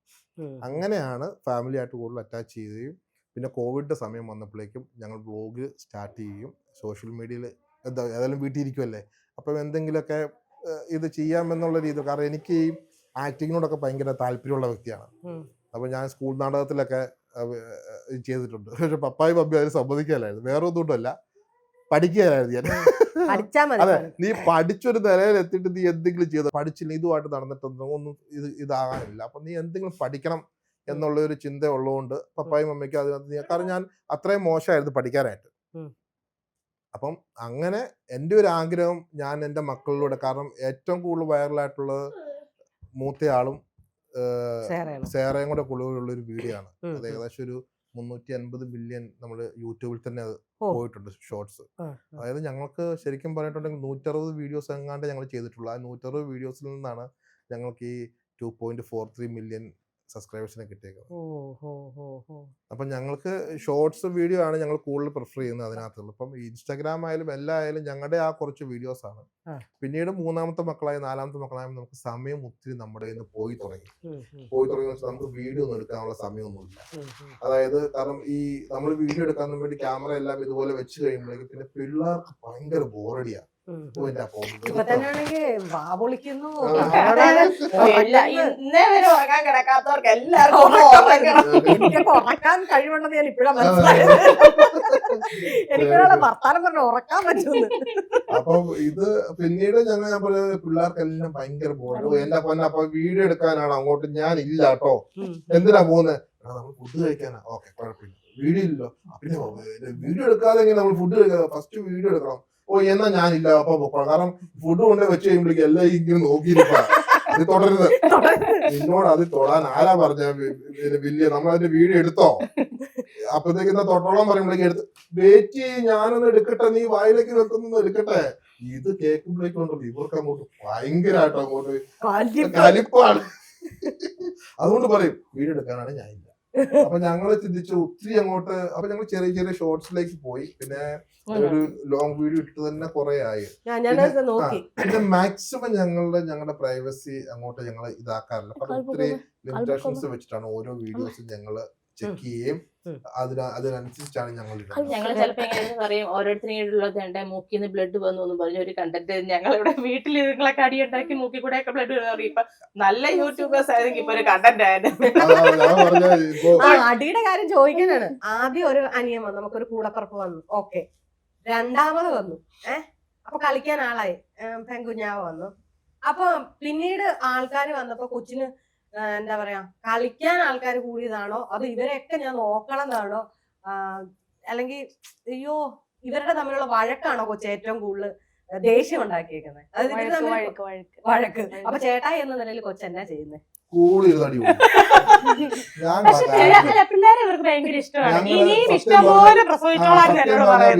അങ്ങനെയാണ് ഫാമിലി ആയിട്ട് കൂടുതൽ അറ്റാച്ച് ചെയ്യുകയും പിന്നെ കോവിഡ് സമയം വന്നപ്പോഴേക്കും ഞങ്ങൾ വ്ളോഗ് സ്റ്റാർട്ട് ചെയ്യുകയും സോഷ്യൽ മീഡിയയിൽ ഏതായാലും വീട്ടിൽ ഇരിക്കുമല്ലേ അപ്പം എന്തെങ്കിലുമൊക്കെ ഇത് ചെയ്യാമെന്നുള്ള രീതി. കാരണം എനിക്ക് ഈ ആക്ടിങ്ങിനോടൊക്കെ ഭയങ്കര താല്പര്യമുള്ള വ്യക്തിയാണ്. അപ്പോൾ ഞാൻ സ്കൂൾ നാടകത്തിലൊക്കെ ചെയ്തിട്ടുണ്ട്. പക്ഷെ പപ്പായി പപ്പി അതിന് സമ്മതിക്കാനായിരുന്നു. വേറെ ഒന്നുകൊണ്ടല്ല, പഠിക്കാനായിരുന്നു ഞാൻ. അതെ, നീ പഠിച്ചൊരു നിലയിൽ എത്തിയിട്ട് നീ എന്തെങ്കിലും ചെയ്തു പഠിച്ചില്ല ഇതുമായിട്ട് നടന്നിട്ടൊന്നും ഇതാകാനില്ല. അപ്പൊ നീ എന്തെങ്കിലും പഠിക്കണം എന്നുള്ള ഒരു ചിന്ത ഉള്ളതുകൊണ്ട് പപ്പായും അമ്മയ്ക്കും അതിനകത്ത് കാരണം ഞാൻ അത്രയും മോശമായിരുന്നു പഠിക്കാനായിട്ട്. അപ്പം അങ്ങനെ എൻ്റെ ഒരു ആഗ്രഹം ഞാൻ എൻ്റെ മക്കളിലൂടെ, കാരണം ഏറ്റവും കൂടുതൽ വൈറലായിട്ടുള്ളത് മൂത്തയാളും സേറയും കൂടെ കൂടുതലുള്ള ഒരു വീഡിയോ ആണ്. അത് ഏകദേശം ഒരു 350 മില്യൺ നമ്മൾ യൂട്യൂബിൽ തന്നെ അത് പോയിട്ടുണ്ട് ഷോർട്സ്. അതായത് ഞങ്ങൾക്ക് ശരിക്കും പറഞ്ഞിട്ടുണ്ടെങ്കിൽ 160 വീഡിയോസ് എങ്ങാണ്ട് ഞങ്ങൾ ചെയ്തിട്ടുള്ളൂ. ആ 160 വീഡിയോസിൽ നിന്നാണ് ഞങ്ങൾക്ക് ഈ 2.43 മില്യൺ സബ്സ്ക്രൈബേഴ്സിനെ കിട്ടിയേക്കുന്നത്. അപ്പൊ ഞങ്ങൾക്ക് ഷോർട്സ് വീഡിയോ ആണ് ഞങ്ങൾ കൂടുതൽ പ്രിഫർ ചെയ്യുന്നത് അതിനകത്തുള്ളൂ. ഇപ്പം ഇൻസ്റ്റാഗ്രാം ആയാലും എല്ലാ ആയാലും ഞങ്ങളുടെ ആ കുറച്ച് വീഡിയോസ് ആണ്. പിന്നീട് മൂന്നാമത്തെ മക്കളായി നാലാമത്തെ മക്കളായും നമുക്ക് സമയം ഒത്തിരി നമ്മുടെ കയ്യിൽ നിന്ന് പോയി തുടങ്ങി വെച്ചാൽ നമുക്ക് വീഡിയോ ഒന്നും എടുക്കാനുള്ള സമയമൊന്നുമില്ല. അതായത് കാരണം ഈ നമ്മൾ വീഡിയോ എടുക്കാൻ വേണ്ടി ക്യാമറ എല്ലാം ഇതുപോലെ വെച്ച് കഴിയുമ്പോഴേക്കും പിന്നെ പിള്ളേർക്ക് ഭയങ്കര ബോറടിയാണ്.
ഇന്നേ വരെ ഉറങ്ങാൻ കിടക്കാത്തവർക്ക് എല്ലാവർക്കും
ഉറക്കാൻ കഴിവുണ്ടെന്ന് ഞാൻ ഇപ്പോഴാണ് മനസ്സിലായത്. എനിക്കൊരാളെ വർത്താനം പറഞ്ഞ ഉറക്കാൻ പറ്റുന്നു.
അപ്പം ഇത് പിന്നീട് ഞാൻ പറയുന്നത് പിള്ളേർക്കെല്ലാം ഭയങ്കര ബോർഡ്. എന്റെ പൊന്നെ അപ്പൊ വീഡിയോ എടുക്കാനാണ് അങ്ങോട്ട് ഞാൻ ഇല്ല കേട്ടോ. എന്തിനാ പോകുന്നത്? നമ്മൾ ഫുഡ് കഴിക്കാനാ. ഓക്കെ, കുഴപ്പമില്ല, വീഡിയോ ഇല്ലോ. പിന്നെ വീഡിയോ എടുക്കാതെ എങ്ങനെ നമ്മൾ ഫുഡ് കഴിക്കാം? ഫസ്റ്റ് വീഡിയോ എടുക്കണം. ഓ എന്നാ ഞാനില്ല അപ്പൊ പൊക്കോളാം. കാരണം ഫുഡ് കൊണ്ട് വെച്ച് കഴിയുമ്പോഴേക്കും എല്ലാം ഇങ്ങനെ നോക്കിയിരിക്കുക. അത് തുടരുത്, നിന്നോട് അത് തൊടാൻ ആരാ പറഞ്ഞ വലിയ നമ്മളതിന്റെ വീഡിയോ എടുത്തോ? അപ്പഴത്തേക്ക് എന്താ തൊട്ടോളം പറയുമ്പോഴേക്കും എടുത്ത് വെയിറ്റ് ചെയ്യ്, ഞാനൊന്ന് എടുക്കട്ടെ, നീ വായിലേക്ക് വെക്കുന്നൊന്നും എടുക്കട്ടെ. ഇത് കേൾക്കുമ്പോഴേക്കുണ്ടല്ലോ ഇവർക്ക് അങ്ങോട്ട് ഭയങ്കരമായിട്ട് അങ്ങോട്ട് കലിപ്പാണ്. അതുകൊണ്ട് പറയും വീഡിയോ എടുക്കാനാണ് ഞാനില്ല. അപ്പൊ ഞങ്ങള് ചിന്തിച്ചു ഒത്തിരി അങ്ങോട്ട്. അപ്പൊ ഞങ്ങൾ ചെറിയ ചെറിയ ഷോർട്സിലേക്ക് പോയി. പിന്നെ ഒരു ലോങ് വീഡിയോ ഇട്ട് തന്നെ കുറെ ആയി. പിന്നെ മാക്സിമം ഞങ്ങളുടെ പ്രൈവസി അങ്ങോട്ട് ഞങ്ങൾ ഇതാക്കാറില്ല. അപ്പൊ ഒത്തിരി ലിമിറ്റേഷൻസ് വെച്ചിട്ടാണ് ഓരോ വീഡിയോസും ഞങ്ങള് ചെക്ക് ചെയ്യുകയും അതിനനുസരിച്ചാണ് ഞങ്ങൾ
ചിലപ്പോ എങ്ങനെയാണെന്ന് പറയും, ഓരോരുത്തരുടെ എന്റെ മൂക്കിന്ന് ബ്ലഡ് വന്നു എന്ന് പറഞ്ഞ ഒരു കണ്ടന്റ് ഞങ്ങളിവിടെ വീട്ടിൽ നിങ്ങളൊക്കെ അടിയുണ്ടാക്കി മൂക്കി കൂടെ ഒക്കെ ബ്ലഡ് കയറി. ഇപ്പൊ നല്ല യൂട്യൂബേഴ്സ് ആയിരുന്നു ഇപ്പൊ ഒരു കണ്ടന്റ് ആയിരുന്നു.
അടിയുടെ കാര്യം ചോദിക്കാനാണ്. ആദ്യം ഒരു അനിയൻ വന്നു, നമുക്കൊരു കൂടപ്പുറപ്പ് വന്നു, ഓക്കെ. രണ്ടാമത് വന്നു, അപ്പൊ കളിക്കാൻ ആളായി, പെൺകുഞ്ഞാവ് വന്നു. അപ്പൊ പിന്നീട് ആൾക്കാർ വന്നപ്പോ കൊച്ചിന് എന്താ പറയാ കളിക്കാൻ ആൾക്കാർ കൂടിയതാണോ അത് ഇവരെയൊക്കെ ഞാൻ നോക്കണതാണോ അല്ലെങ്കിൽ അയ്യോ ഇവരുടെ തമ്മിലുള്ള വഴക്കാണോ കൊച്ചു ഏറ്റവും കൂടുതൽ ദേഷ്യം ഉണ്ടാക്കിയേക്കുന്നത്? വഴക്ക്. അപ്പൊ ചേട്ടായി എന്ന നിലയിൽ കൊച്ചെന്നാ ചെയ്യുന്നത്?
പിള്ളേരെ ഇവർക്ക് ഭയങ്കര ഇഷ്ടമാണ്.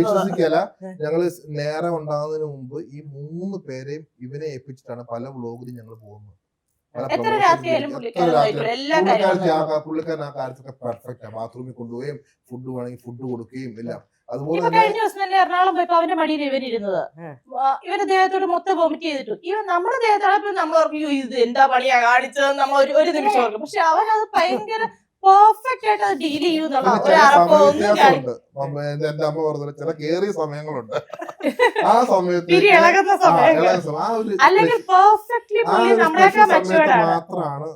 വിശ്വസിക്കല, ഞങ്ങള് നേരെ ഉണ്ടാകുന്നതിന് മുമ്പ് ഈ 3 പേരെയും ഇവനെ ഏൽപ്പിച്ചിട്ടാണ് പല വ്ലോഗിലും ഞങ്ങൾ പോകുന്നത്. പുള്ളിക്കാരൻ ആ കാര്യത്തൊക്കെ പെർഫെക്റ്റ്. ബാത്റൂമിൽ കൊണ്ടുപോവുകയും ഫുഡ് വേണമെങ്കിൽ ഫുഡ് കൊടുക്കുകയും എല്ലാം. അതുപോലെ
കഴിഞ്ഞ ദിവസം തന്നെ എറണാകുളം പോയപ്പോ അവന്റെ മടിയിൽ ഇവരിരുന്നത്, ഇവരുടെ ദേഹത്തോട് മൊത്തം വോമിറ്റ് ചെയ്തിട്ടു. ഇവൻ നമ്മുടെ ദേഹത്തോടെ നമ്മൾ ഓർക്കും ഇത് എന്താ പണിയാ കാണിച്ചത് നമ്മൾ ഒരു നിമിഷം ഓർക്കും. പക്ഷെ അവനത് ഭയങ്കര പെർഫെക്റ്റ് ആയിട്ട് അത് ഡീൽ ചെയ്യുന്നുള്ള
എന്റെ അമ്മ പറഞ്ഞ ചില കേറിയ സമയങ്ങളുണ്ട്. ആ സമയത്ത്
അല്ലെങ്കിൽ പെർഫെക്റ്റ്ലി
മാത്രമാണ്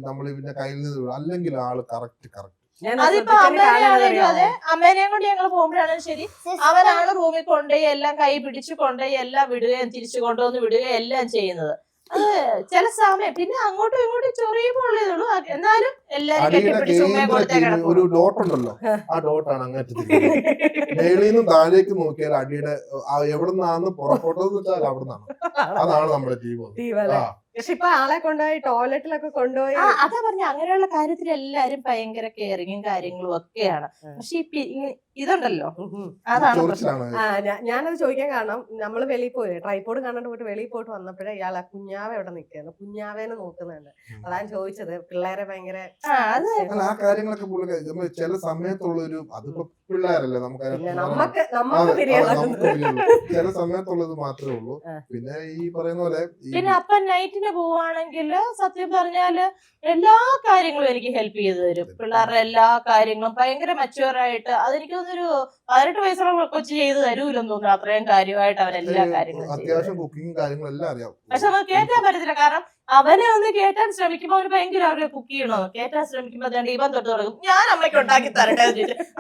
നമ്മൾ ഇവന്റെ കയ്യിൽ നിന്ന്. അല്ലെങ്കിൽ ആള് കറക്റ്റ്.
അതിപ്പോ അമ്മേനെയാണേലും അതെ, അമ്മേനെയും കൊണ്ട് ഞങ്ങൾ പോകുമ്പോഴാണെങ്കിലും ശരി, അവനാണ് റൂമിൽ കൊണ്ടുപോയി എല്ലാം കൈ പിടിച്ചു കൊണ്ടുപോയി എല്ലാം വിടുകയും തിരിച്ചു കൊണ്ടുവന്ന് വിടുകയും എല്ലാം ചെയ്യുന്നത്. അത് ചില സമയം പിന്നെ അങ്ങോട്ടും ഇങ്ങോട്ടും ചൊറിയുമ്പോഴുള്ളൂ. എന്നാലും എല്ലാരും
ഒരു ഡോട്ട് ഉണ്ടല്ലോ, ആ ഡോട്ടാണ് അങ്ങേറ്റത്തിൽ. മേളിൽ നിന്നും താഴേക്ക് നോക്കിയാൽ അടിയുടെ എവിടെ നിന്നാന്ന് പുറത്തോട്ടെന്ന് വെച്ചാൽ അവിടെ നിന്നാണ്. അതാണ് നമ്മുടെ ടീം.
പക്ഷെ ഇപ്പൊ ആളെ കൊണ്ടുപോയി ടോയ്ലറ്റിലൊക്കെ കൊണ്ടുപോയി
അതാ പറഞ്ഞ അങ്ങനെയുള്ള കാര്യത്തിൽ എല്ലാരും ഭയങ്കര കെയറിങ്ങും കാര്യങ്ങളും ഒക്കെയാണ്. പക്ഷെ ഇതുണ്ടല്ലോ അതാണ് പ്രശ്നം.
ഞാനത് ചോദിക്കാൻ കാരണം നമ്മള് വെളിയിൽ പോയി ട്രൈപോഡ് കാണാണ്ട് പോയിട്ട് വെളിയിൽ പോയിട്ട് വന്നപ്പോഴേ ഇയാളെ കുഞ്ഞാവ ഇവിടെ നിൽക്കുകയാണ്, കുഞ്ഞാവേനെ നോക്കുന്നുണ്ട്. അതാണ് ചോദിച്ചത്. പിള്ളേരെ ഭയങ്കര
ആ കാര്യങ്ങളൊക്കെ ചില സമയത്തുള്ള ഒരു അതിപ്പോ പിള്ളേരല്ലേ
നമുക്ക്
ചില സമയത്തുള്ളത് മാത്രമേ ഉള്ളൂ. പിന്നെ ഈ പറയുന്ന പോലെ
പിന്നെ അപ്പ നൈറ്റിന് പോവാണെങ്കിൽ സത്യം പറഞ്ഞാല് എല്ലാ കാര്യങ്ങളും എനിക്ക് ഹെൽപ്പ് ചെയ്തു തരും. പിള്ളേരുടെ എല്ലാ കാര്യങ്ങളും ഭയങ്കര മച്ചുവർ ആയിട്ട് അതെനിക്ക് തോന്നുന്നൊരു 18 വയസ്സുള്ള കൊച്ചു ചെയ്ത് തരൂലെന്ന് തോന്നുന്നു. അത്രയും കാര്യമായിട്ട് അവരെല്ലാ കാര്യങ്ങളും
അത്യാവശ്യം കുക്കിംഗ് കാര്യങ്ങളെല്ലാം അറിയാം.
പക്ഷെ നമുക്ക് കേറ്റാൻ പറ്റത്തില്ല. കാരണം അവനെ ഒന്ന് കേറ്റാൻ ശ്രമിക്കുമ്പോ അവന് ഭയങ്കര അറിയാം കുക്ക് ചെയ്യണോ. കേറ്റാൻ ശ്രമിക്കുമ്പോ ഇവൻ തൊട്ട് തുടങ്ങും ഞാൻ അമ്മയ്ക്ക് ഉണ്ടാക്കി തരട്ടെ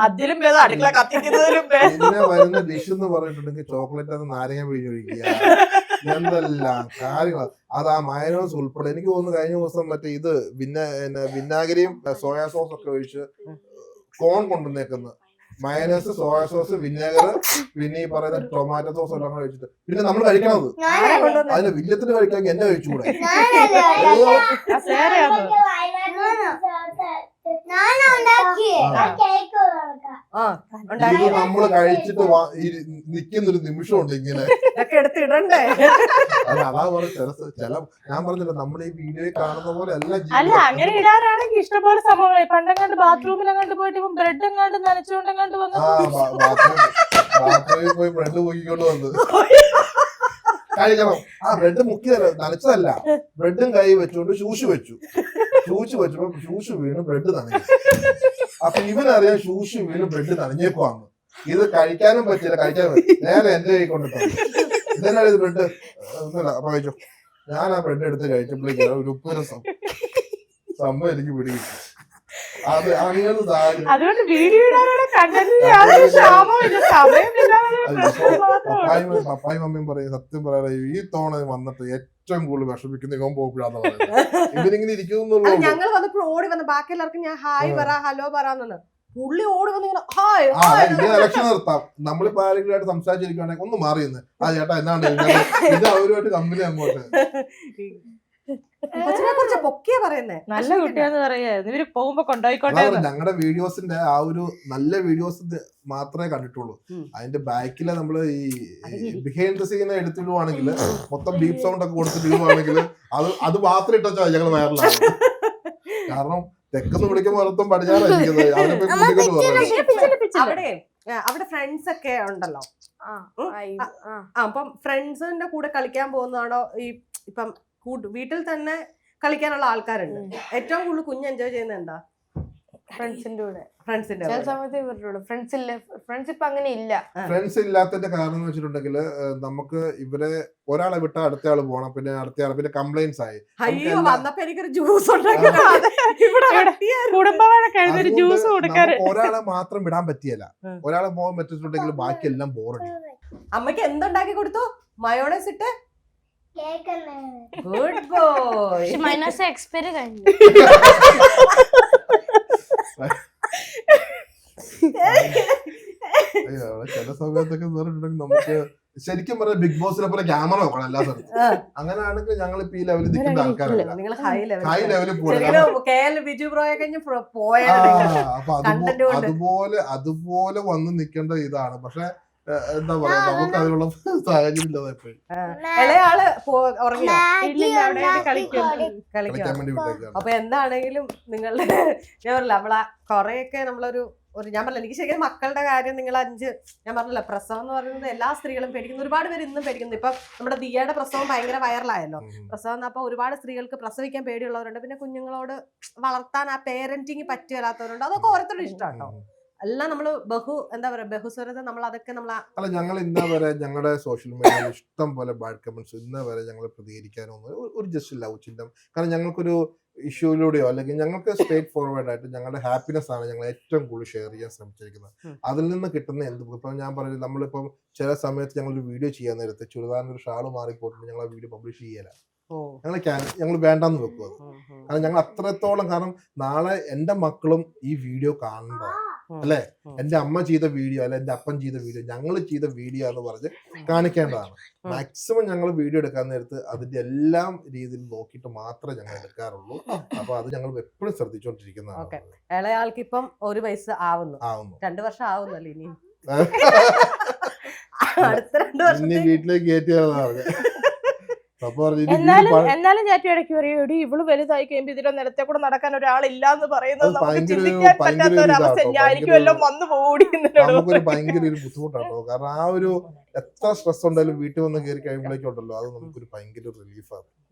അതിലും ഭേദം അടുക്കള കത്തിക്കുന്നതിലും
പിന്നെ വരുന്ന ഡിഷ് എന്ന് പറഞ്ഞിട്ടുണ്ടെങ്കിൽ ചോക്ലേറ്റ് അത് നാരങ്ങ പിഴിഞ്ഞൊഴിക്കുക, എന്തെല്ലാം കാര്യങ്ങൾ. അത് ആ മയനോസ് ഉൾപ്പെടെ എനിക്ക് തോന്നുന്നു കഴിഞ്ഞ ദിവസം മറ്റേ ഇത് വിനാഗിരിയും സോയാ സോസ് ഒക്കെ ഒഴിച്ച് കോൺ കൊണ്ടുവന്നേക്കുന്നത്. മയനോസ്, സോയാ സോസ്, വിനാഗർ, പിന്നെ ഈ പറയുന്ന ടൊമാറ്റോ സോസ് എല്ലാം കൂടെ വെച്ചിട്ട് പിന്നെ നമ്മൾ കഴിക്കണത് അതിന്റെ വില്യത്തിന് കഴിക്കാൻ എന്നെ കഴിച്ചുകൂടെ? ഇത് നമ്മള് കഴിച്ചിട്ട് നിക്കുന്നൊരു നിമിഷമുണ്ട് ഇങ്ങനെ. അതാ ചില ഞാൻ പറഞ്ഞില്ല നമ്മൾ ഈ വീഡിയോയിൽ കാണുന്ന പോലെ
അല്ല. അങ്ങനെ ഇടാനാണെങ്കിൽ ഇഷ്ടംപോലെ സംഭവങ്ങൾ പണ്ടെങ്ങാണ്ട് ബാത്റൂമിലെങ്ങാണ്ട് പോയിട്ട് ഇപ്പം ബ്രെഡ് എങ്ങാണ്ട് നനച്ചുകൊണ്ടെങ്ങാണ്ട് വന്നു
ബാത്റൂമിൽ പോയി ബ്രെഡ് പൊക്കിക്കൊണ്ട് വന്ന് കഴിക്കണം. ആ ബ്രെഡ് മുക്കിയതല്ല, നനച്ചതല്ല, ബ്രെഡും കൈ വെച്ചുകൊണ്ട് ശൂശ് വെച്ചപ്പോ ശൂശ് വീണ് ബ്രെഡ് നനഞ്ഞു. അപ്പൊ ഇവനറിയാം ശൂശ് വീണ് ബ്രെഡ് നനഞ്ഞേക്കുവാന്ന്. ഇത് കഴിക്കാനും പറ്റില്ല, നേരെ എന്റെ കൈ കൊണ്ടിട്ടു. ഇതെന്നാണ് ഇത് ബ്രെഡ് ഒന്നല്ല. അപ്പൊ കഴിച്ചു. ഞാൻ ആ ബ്രെഡ് എടുത്ത് കഴിച്ചപ്പോഴേക്കും ഒരു ഉപ്പ് രസം സംഭവം എനിക്ക് പിടികിട്ടി. അത് അങ്ങനെ
അതുകൊണ്ട് വീഡിയോ
പപ്പായും മമ്മിയും പറയും സത്യം പറയാ ഈ തോണ വന്നിട്ട് ഏറ്റവും കൂടുതൽ വിഷമിക്കുന്ന ഇവൻ പോപ്പിടാന്ന് പറയുന്നത്. ഇവരിങ്ങനെ ഇരിക്കുന്നുള്ളൂ.
ഞങ്ങൾ വന്നപ്പോൾ ഓടി വന്ന് ബാക്കി എല്ലാവർക്കും ഞാൻ ഹായ് പറ ഹലോ പറയാന്ന് പുള്ളി ഓടി വന്ന്
ഇലക്ഷൻ നിർത്താം. നമ്മളിപ്പോ ആരെങ്കിലും സംസാരിച്ചിരിക്കുകയാണെങ്കിൽ ഒന്ന് മാറിയെന്ന് ആ ചേട്ടാ എന്നാണ് ഇത് അവരുമായിട്ട് കമ്പനി അങ്ങോട്ട്
പൊക്കിയാ പറയുന്നേ.
നല്ല കുട്ടിയാന്ന് പറയാ ഇവര് പോകുമ്പോ കൊണ്ടുപോയിക്കോട്ടെ.
ഞങ്ങളുടെ വീഡിയോസിന്റെ ആ ഒരു നല്ല വീഡിയോസ് മാത്രമേ കണ്ടിട്ടുള്ളൂ. അതിന്റെ ബാക്കില് നമ്മള് ഈ ബിഹൈൻഡ് ദ സീൻ എടുത്തിടുവാണെങ്കിൽ മൊത്തം ബീപ് സൗണ്ട് ഒക്കെ കൊടുത്തിടുവാണെങ്കിൽ അത് മാത്രം ഇട്ടോ ഞങ്ങൾ വൈറലാണ്. കാരണം തെക്കൊന്ന് വിളിക്കുമ്പോ മൊത്തം പഠിച്ചാലായിരിക്കുന്നത്.
അവിടെ ഫ്രണ്ട്സ് ഒക്കെ ഉണ്ടല്ലോ. അപ്പം ഫ്രണ്ട്സിന്റെ കൂടെ കളിക്കാൻ പോകുന്നതാണോ ഈ ഇപ്പം വീട്ടിൽ തന്നെ കളിക്കാനുള്ള ആൾക്കാരുണ്ട്? ഏറ്റവും കൂടുതൽ കുഞ്ഞ് എൻജോയ് ചെയ്യുന്നത് എന്താ?
ഫ്രണ്ട്സിന്റെ കൂടെ.
ഫ്രണ്ട്സിന്റെ
ചില സമയത്ത് ഇവരുടെ ഫ്രണ്ട്സ് ഇപ്പൊ അങ്ങനെ ഇല്ല.
ഫ്രണ്ട്സ് ഇല്ലാത്തതിന്റെ കാരണം എന്ന് വെച്ചിട്ടുണ്ടെങ്കിൽ നമുക്ക് ഇവരെ ഒരാളെ വിട്ടാ അടുത്ത ആള് പോകണം, പിന്നെ അടുത്ത ആള് പിന്നെ കംപ്ലൈന്റ്സ് ആയി.
അയ്യോ വന്നപ്പോ എനിക്കൊരു ജ്യൂസ്
ഒരാളെ മാത്രം വിടാൻ പറ്റിയല്ല. ഒരാളെ പോകാൻ പറ്റിയിട്ടുണ്ടെങ്കിൽ ബാക്കി എല്ലാം ബോറടി.
അമ്മയ്ക്ക് എന്തുണ്ടാക്കി കൊടുത്തു? മയോണൈസ് ഇട്ട് ഗുഡ് ബോയ്.
മൈനസ് എക്സ്പയറി കഴിഞ്ഞു.
ചില സമയത്തൊക്കെ നമുക്ക് ശരിക്കും പറഞ്ഞ ബിഗ് ബോസിനെ പോലെ ക്യാമറ നോക്കണം എല്ലാ സ്ഥലത്തും. അങ്ങനെയാണെങ്കിൽ ഞങ്ങൾ ഇപ്പൊ ഈ ലെവലിൽ നിൽക്കുന്ന ആൾക്കാരല്ല, ഹൈ ലെവലിൽ പോകണം. അതുപോലെ വന്ന് നിൽക്കേണ്ട ഇതാണ്. പക്ഷെ എന്താ പറയാ നമുക്ക് അതിനുള്ള സാഹചര്യം ഇല്ലാതെ എപ്പോഴും കളിക്കാൻ വേണ്ടി വിട്ടേക്കാണ്.
അപ്പൊ എന്താണെങ്കിലും നിങ്ങളുടെ ഞാൻ പറഞ്ഞില്ല നമ്മളെ കൊറേയൊക്കെ നമ്മളൊരു ഞാൻ പറഞ്ഞില്ല എനിക്ക് ശരിക്കും മക്കളുടെ കാര്യം നിങ്ങൾ ഞാൻ പറഞ്ഞില്ല പ്രസവം എന്ന് പറയുന്നത് എല്ലാ സ്ത്രീകളും പേടിക്കുന്നു. ഒരുപാട് പേര് ഇന്നും പേടിക്കുന്നു. ഇപ്പൊ നമ്മുടെ ദിയയുടെ പ്രസവം ഭയങ്കര വൈറലായല്ലോ. പ്രസവം അപ്പൊ ഒരുപാട് സ്ത്രീകൾക്ക് പ്രസവിക്കാൻ പേടിയുള്ളവരുണ്ട്. പിന്നെ കുഞ്ഞുങ്ങളോട് വളർത്താൻ ആ പേരന്റിങ് പറ്റില്ലാത്തവരുണ്ട്. അതൊക്കെ ഓരോരുത്തരുടെ ഇഷ്ടമാട്ടോ. എല്ലാം നമ്മള് എന്താ പറയാ ബഹുസ്വരത നമ്മൾ അതൊക്കെ അല്ല
ഞങ്ങൾ ഇന്നേ വരെ ഞങ്ങളുടെ സോഷ്യൽ മീഡിയയിൽ ഇഷ്ടം പോലെ ബാഡ് കമന്റ്സ് ഇന്നേ വരെ ഞങ്ങൾ പ്രതികരിക്കാനൊന്നും ഒരു ജസ്റ്റ് ലവ് ചിന്തം. കാരണം ഞങ്ങൾക്കൊരു ഇഷ്യൂയിലൂടെയോ അല്ലെങ്കിൽ ഞങ്ങൾക്ക് സ്ട്രേറ്റ് ഫോർവേഡ് ആയിട്ട് ഞങ്ങളുടെ ഹാപ്പിനെസ് ആണ് ഞങ്ങൾ ഏറ്റവും കൂടുതൽ ഷെയർ ചെയ്യാൻ ശ്രമിച്ചിരിക്കുന്നത്. അതിൽ നിന്ന് കിട്ടുന്ന ഇപ്പം ഞാൻ പറഞ്ഞത് നമ്മളിപ്പം ചില സമയത്ത് ഞങ്ങളൊരു വീഡിയോ ചെയ്യാൻ നേരത്തെ ചുരിദാറിന് ഒരു ഷാള് മാറിപ്പോയിട്ട് ഞങ്ങൾ ആ വീഡിയോ പബ്ലിഷ് ചെയ്യല. ഞങ്ങൾ വേണ്ടെന്ന് വെക്കും അത്. കാരണം ഞങ്ങൾ അത്രത്തോളം കാരണം നാളെ എന്റെ മക്കളും ഈ വീഡിയോ കാണണ്ട. അല്ലെ എന്റെ അമ്മ ചെയ്ത വീഡിയോ അല്ലെ എന്റെ അപ്പൻ ചെയ്ത വീഡിയോ ഞങ്ങൾ ചെയ്ത വീഡിയോ എന്ന് പറഞ്ഞ് കാണിക്കേണ്ടതാണ്. മാക്സിമം ഞങ്ങൾ വീഡിയോ എടുക്കാൻ നേരത്ത് അതിന്റെ എല്ലാ രീതിയിലും നോക്കിയിട്ട് മാത്രമേ ഞങ്ങൾ എടുക്കാറുള്ളൂ. അപ്പൊ അത് ഞങ്ങൾ എപ്പോഴും ശ്രദ്ധിച്ചുകൊണ്ടിരിക്കുന്നതാണ്.
ഇളയാൾക്ക് ഇപ്പം 1 വയസ്സ് ആവുന്നു. 2 വർഷം ആവുന്നല്ലോ ഇനിയും. അടുത്ത 2 വർഷം
ഇനി വീട്ടിലേക്ക് കയറ്റിയതാണ്.
എന്നാലും ചാറ്റി ഇടയ്ക്ക് പറയും എടി ഇവള് വലുതായി കഴിയുമ്പോ ഇതിലെ നിലത്തെ കൂടെ നടക്കാൻ ഒരാളില്ലാന്ന് പറയുന്നത് നമുക്ക് ചിന്തിക്കാൻ പറ്റാത്ത ഒരവസ്ഥ. ഞാനിക്കും എല്ലാം വന്നു പോടി.
നമുക്കൊരു ഭയങ്കര ഒരു ബുദ്ധിമുട്ടാട്ടോ. കാരണം ആ ഒരു എത്ര സ്ട്രെസ് ഉണ്ടെങ്കിലും വീട്ടിൽ വന്ന് കയറി കഴിയുമ്പോഴേക്കും ഉണ്ടല്ലോ അത് നമുക്കൊരു ഭയങ്കര റിലീഫാണ്.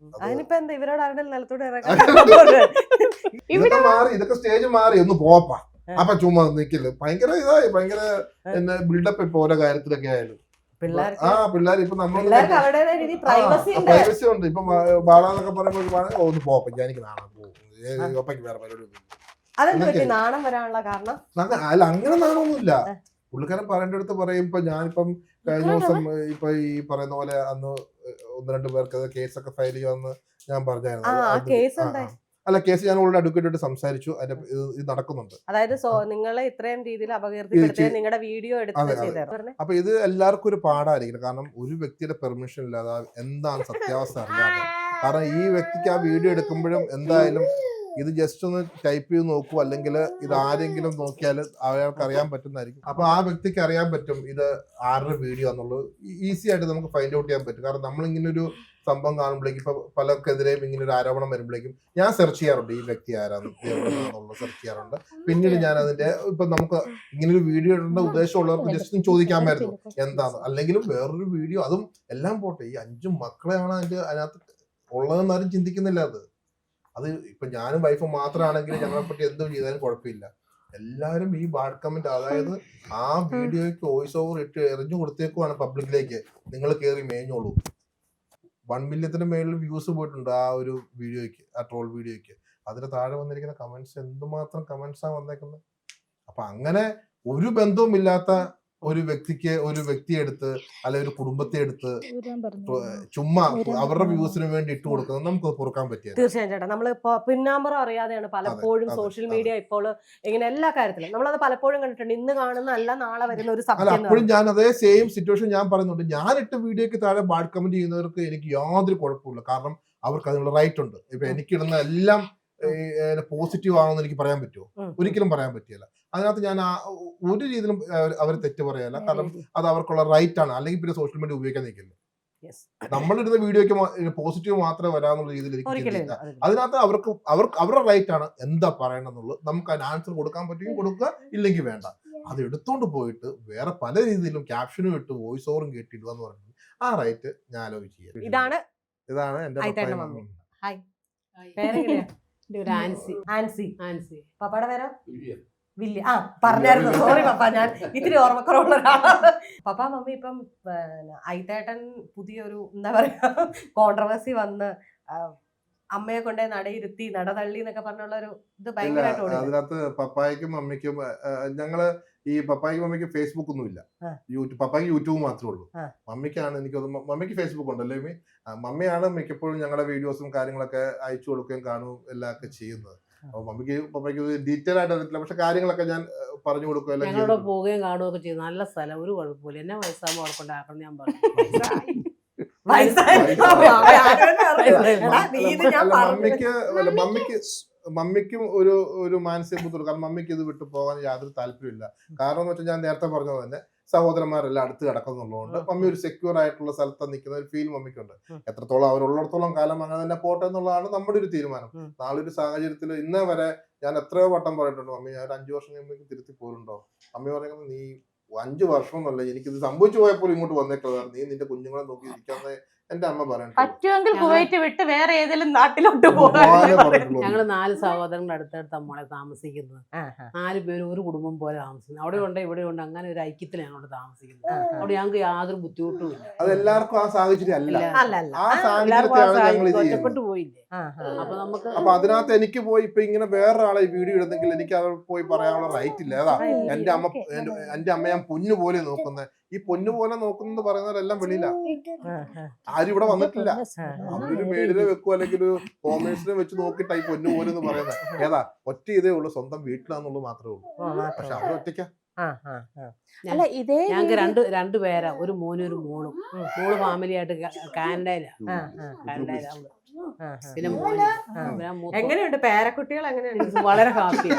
അതിനിപ്പോ എന്താ ഇവരോട് ആരുടെ നിലത്തോടെ
ഇതൊക്കെ മാറി, ഇതൊക്കെ സ്റ്റേജ് മാറി ഒന്ന് പോപ്പാ അപ്പൊ ചുമ്മാ നിക്കില്ല. ഭയങ്കര ഇതായി ഭയങ്കര ബിൽഡപ്പ് ഇപ്പൊ ഓരോ കാര്യത്തിലൊക്കെ ആയാലും പിള്ളേർ ഇപ്പൊ നമ്മൾ പ്രൈവസി ഉണ്ട്. ഇപ്പൊ ബാളാന്നൊക്കെ പറയുമ്പോൾ ഒന്ന് പോപ്പ എനിക്ക് നാണം പോകും ഒപ്പയ്ക്ക് വേറെ പരിപാടി
നാണം വരാനുള്ള കാരണം
അല്ല അങ്ങനെ നാണമൊന്നുമില്ല. പുള്ളിക്കാരൻ പറയേണ്ട അടുത്ത് പറയും. ഇപ്പൊ ഞാനിപ്പം കഴിഞ്ഞ ദിവസം ഇപ്പൊ ഈ പറയുന്ന പോലെ അന്ന് 1-2 പേർക്ക് കേസൊക്കെ ഫയൽ ചെയ്യാമെന്ന് ഞാൻ പറഞ്ഞായിരുന്നു. അല്ല കേസ് ഞാൻ ഓൾറെഡി അഡ്വക്കേറ്റ് സംസാരിച്ചു. അതിന്റെ ഇത് നടക്കുന്നുണ്ട്.
അതായത് നിങ്ങളെ ഇത്രയും രീതിയിൽ അപകീർത്തിപ്പെടുത്തി നിങ്ങളുടെ വീഡിയോ എടുത്ത്
അപ്പൊ ഇത് എല്ലാവർക്കും ഒരു പാടായിരിക്കും. കാരണം ഒരു വ്യക്തിയുടെ പെർമിഷൻ ഇല്ലാതെ എന്താണ് സത്യാവസ്ഥ അറിയാതെ. കാരണം ഈ വ്യക്തിക്ക് ആ വീഡിയോ എടുക്കുമ്പോഴും എന്തായാലും ഇത് ജസ്റ്റ് ഒന്ന് ടൈപ്പ് ചെയ്ത് നോക്കൂ, അല്ലെങ്കിൽ ഇത് ആരെങ്കിലും നോക്കിയാൽ അയാൾക്ക് അറിയാൻ പറ്റുന്നതായിരിക്കും. അപ്പൊ ആ വ്യക്തിക്ക് അറിയാൻ പറ്റും ഇത് ആരുടെ വീഡിയോ എന്നുള്ളത് ഈസി ആയിട്ട് നമുക്ക് ഫൈൻഡ് ഔട്ട് ചെയ്യാൻ പറ്റും. കാരണം നമ്മളിങ്ങനെ ഒരു സംഭവം കാണുമ്പോഴേക്കും ഇപ്പൊ പലർക്കെതിരെയും ഇങ്ങനെ ഒരു ആരോപണം വരുമ്പോഴേക്കും ഞാൻ സെർച്ച് ചെയ്യാറുണ്ട് ഈ വ്യക്തി ആരാന്നുള്ളത് സെർച്ച് ചെയ്യാറുണ്ട്. പിന്നീട് ഞാൻ അതിന്റെ ഇപ്പൊ നമുക്ക് ഇങ്ങനെ ഒരു വീഡിയോ ഇടേണ്ട ഉദ്ദേശമുള്ളവർക്ക് ജസ്റ്റ് ചോദിക്കാമായിരുന്നു എന്താണ്, അല്ലെങ്കിലും വേറൊരു വീഡിയോ അതും എല്ലാം പോട്ടെ ഈ 5 മക്കളെയാണ് അതിനകത്ത് ഉള്ളതെന്ന് ആരും ചിന്തിക്കുന്നില്ല. അത് ഇപ്പൊ ഞാനും വൈഫും മാത്രമാണെങ്കിൽ ഞങ്ങളെ പറ്റി എന്തും ചെയ്താലും കുഴപ്പമില്ല. എല്ലാവരും ഈ ബാഡ് കമന്റ്, അതായത് ആ വീഡിയോയ്ക്ക് വോയിസ് ഓവർ ഇട്ട് എറിഞ്ഞു കൊടുത്തേക്കുവാണ് പബ്ലിക്കിലേക്ക്, നിങ്ങൾ കയറി മേഞ്ഞോളൂ. 1 മില്യത്തിന് മേളിൽ വ്യൂസ് പോയിട്ടുണ്ട് ആ ഒരു വീഡിയോയ്ക്ക്, ആ ട്രോൾ വീഡിയോയ്ക്ക്. അതിന് താഴെ വന്നിരിക്കുന്ന കമന്റ്സ് എന്തുമാത്രം കമന്റ്സാ വന്നേക്കുന്നത്. അപ്പൊ അങ്ങനെ ഒരു ബന്ധവും ഇല്ലാത്ത ഒരു വ്യക്തിയെ എടുത്ത് അല്ലെ ഒരു കുടുംബത്തെ എടുത്ത് ചുമ്മാ അവരുടെ വ്യൂസിന് വേണ്ടി ഇട്ട് കൊടുക്കുന്നത് നമുക്ക് പൊറുക്കാൻ പറ്റില്ല.
തീർച്ചയായും ചേട്ടാ, നമ്മൾ പിന്നാമ്പറം അറിയാതെയാണ് പലപ്പോഴും സോഷ്യൽ മീഡിയ ഇപ്പോൾ ഇങ്ങനെ എല്ലാ കാര്യത്തിലും നമ്മളത് പലപ്പോഴും കണ്ടിട്ടുണ്ട്. ഇന്ന് കാണുന്ന അല്ല നാളെ വരുന്ന ഒരു
അല്ല, അപ്പോഴും ഞാൻ അതേ സെയിം സിറ്റുവേഷൻ ഞാൻ പറയുന്നുണ്ട്. ഞാൻ ഇട്ട വീഡിയോക്ക് താഴെ ബാഡ് കമന്റ് ചെയ്യുന്നവർക്ക് എനിക്ക് യാതൊരു കുഴപ്പമില്ല. കാരണം അവർക്ക് അതിനുള്ള റൈറ്റ് ഉണ്ട്. ഇപ്പൊ എനിക്കിടുന്ന എല്ലാം പോസിറ്റീവ് ആണെന്ന് എനിക്ക് പറയാൻ പറ്റുമോ? ഒരിക്കലും പറയാൻ പറ്റില്ല. അതിനകത്ത് ഞാൻ ഒരു രീതിയിലും അവർ തെറ്റ് പറയല്ല. കാരണം അത് അവർക്കുള്ള റൈറ്റ് ആണ്. അല്ലെങ്കിൽ പിന്നെ സോഷ്യൽ മീഡിയ ഉപയോഗിക്കാൻ നിൽക്കില്ല. നമ്മളിടുന്ന വീഡിയോക്ക് പോസിറ്റീവ് മാത്രമേ വരാന്നുള്ള രീതിയിൽ എനിക്ക് അതിനകത്ത് അവരുടെ റൈറ്റ് ആണ് എന്താ പറയണമെന്നുള്ളത്. നമുക്ക് അതിന് ആൻസർ കൊടുക്കാൻ പറ്റുമെങ്കിൽ കൊടുക്കുക, ഇല്ലെങ്കിൽ വേണ്ട. അത് എടുത്തോണ്ട് പോയിട്ട് വേറെ പല രീതിയിലും ക്യാപ്ഷനും ഇട്ട് വോയിസ് ഓവറും കേട്ടിടുക എന്ന് പറയുന്നത് ആ റൈറ്റ് ഞാൻ ആലോചിക്കുക.
ഇതാണ്
എന്റെ
പപ്പയുടെ പേരോ വില്യ. പറഞ്ഞായിരുന്നു, സോറി പപ്പ, ഞാൻ ഇത്തിരി ഓർമ്മക്കുറവുള്ള ഒരാളാണ്. പപ്പ മമ്മി ഇപ്പം ഐത്തേട്ടൻ പുതിയൊരു എന്താ പറയാ കോൺട്രവേഴ്സി വന്ന് അമ്മയെ കൊണ്ടേ നടയിരുത്തി നടതള്ളി എന്നൊക്കെ പറഞ്ഞുള്ള ഒരു ഇത് ഭയങ്കരമായിട്ട്
അതിനകത്ത് പപ്പായ്ക്കും മമ്മിക്കും ഞങ്ങള് ഈ പപ്പായ്ക്കും മമ്മിക്ക് ഫേസ്ബുക്ക് ഒന്നും ഇല്ല. പപ്പായ്ക്ക് യൂട്യൂബ് മാത്രമേ ഉള്ളൂ. മമ്മിക്കാണ് മമ്മിക്ക് ഫേസ്ബുക്ക് ഉണ്ടല്ലോ. മമ്മിയാണ് മിക്കപ്പോഴും ഞങ്ങളുടെ വീഡിയോസും കാര്യങ്ങളൊക്കെ അയച്ചു കൊടുക്കുകയും കാണുകയും എല്ലാം ഒക്കെ ചെയ്യുന്നത്. അപ്പൊ പപ്പയ്ക്ക് ഡീറ്റെയിൽ ആയിട്ട് അറിയത്തില്ല, പക്ഷെ കാര്യങ്ങളൊക്കെ ഞാൻ പറഞ്ഞു കൊടുക്കുകയും
ഞങ്ങളോട് പോവുകയും കാണുകയൊക്കെ ചെയ്തു. നല്ല സ്ഥലം, ഒരു കുഴപ്പമില്ല. എന്നെ വയസ്സാകുമ്പോൾ അവിടെ കൊണ്ടാക്കണം ഞാൻ പറഞ്ഞു.
മമ്മിക്കും ഒരു മാനസിക ബുദ്ധിമുട്ട്. കാരണം മമ്മിക്ക് ഇത് വിട്ടു പോകാൻ യാതൊരു താല്പര്യമില്ല. കാരണം എന്ന് വെച്ചാൽ ഞാൻ നേരത്തെ പറഞ്ഞത് തന്നെ സഹോദരന്മാരെല്ലാം അടുത്ത് കിടക്കുന്നുള്ളതുകൊണ്ട് മമ്മി ഒരു സെക്യൂർ ആയിട്ടുള്ള സ്ഥലത്ത് നിൽക്കുന്ന ഒരു ഫീൽ മമ്മിക്കുണ്ട്. എത്രത്തോളം അവരുള്ളിടത്തോളം കാലം അങ്ങനെ തന്നെ പോട്ടെ എന്നുള്ളതാണ് നമ്മുടെ ഒരു തീരുമാനം. നാളെ ഒരു സാഹചര്യത്തിൽ ഇന്നേ വരെ ഞാൻ എത്രയോ വട്ടം പറഞ്ഞിട്ടുണ്ട്, മമ്മി ഞാൻ 5 വർഷം കഴിയുമ്പോഴേക്കും തിരുത്തി പോരുണ്ടോ? മമ്മി പറയുന്നത് നീ 5 വർഷം എന്നല്ല, എനിക്കിത് സംഭവിച്ചു പോയപ്പോൾ ഇങ്ങോട്ട് വന്നേക്കുന്നത്, നീ നിന്റെ കുഞ്ഞുങ്ങളെ നോക്കി ഇരിക്കാന്ന് എന്റെ അമ്മ പറയണം.
പറ്റുമെങ്കിൽ കുവൈറ്റ് വിട്ട് വേറെ ഏതെങ്കിലും നാട്ടിലോട്ട് പോകാൻ.
ഞങ്ങള് 4 സഹോദരങ്ങളുടെ അടുത്തടുത്ത് നമ്മളെ താമസിക്കുന്നത്. 4 പേര് ഒരു കുടുംബം പോലെ താമസിക്കുന്നത്. അവിടെ ഉണ്ട് ഇവിടെ ഉണ്ട്, അങ്ങനെ ഒരു ഐക്യത്തിൽ ഞങ്ങളോട് താമസിക്കുന്നത്. അവിടെ ഞങ്ങൾക്ക് യാതൊരു ബുദ്ധിമുട്ടും ഇല്ല.
അതെല്ലാവർക്കും ആ സാഹചര്യം അല്ല. ആ
ഒറ്റപ്പെട്ടു പോയില്ലേ.
അപ്പൊ അതിനകത്ത് എനിക്ക് പോയി ഇപ്പൊ ഇങ്ങനെ വേറൊരാളെ വീഡിയോ ഇടുന്നെങ്കിൽ എനിക്ക് അവർ പോയി പറയാനുള്ള റൈറ്റ് ഇല്ല. ഏതാ എന്റെ അമ്മ ഞാൻ പൊന്നു പോലെ നോക്കുന്നത്. ഈ പൊന്നു പോലെ നോക്കുന്നത് പറയുന്നവരെല്ലാം വെളിയില. ആരും ഇവിടെ വന്നിട്ടില്ല. അവരൊരു മേടിനെ വെക്കും അല്ലെങ്കിൽ ഒരു കോമേഴ്സിനെ വെച്ച് നോക്കിയിട്ട് ഈ പൊന്നു പോലെ എന്ന് പറയുന്നത് ഏതാ ഒറ്റ ഇതേ ഉള്ളൂ, സ്വന്തം വീട്ടിലാന്നുള്ളത് മാത്രമേ ഉള്ളൂ. പക്ഷെ അവർ ഒറ്റയ്ക്കാ.
അല്ല ഇതേ
ഞങ്ങക്ക് രണ്ട് പേരാ, ഒരു മോനും ഒരു മോളും. മോള് ഫാമിലി ആയിട്ട് കാനഡയിലാണ്. പിന്നെ മോന്
എങ്ങനെയുണ്ട് പേരക്കുട്ടികൾ? എങ്ങനെയുണ്ട്?
വളരെ ഹാപ്പി.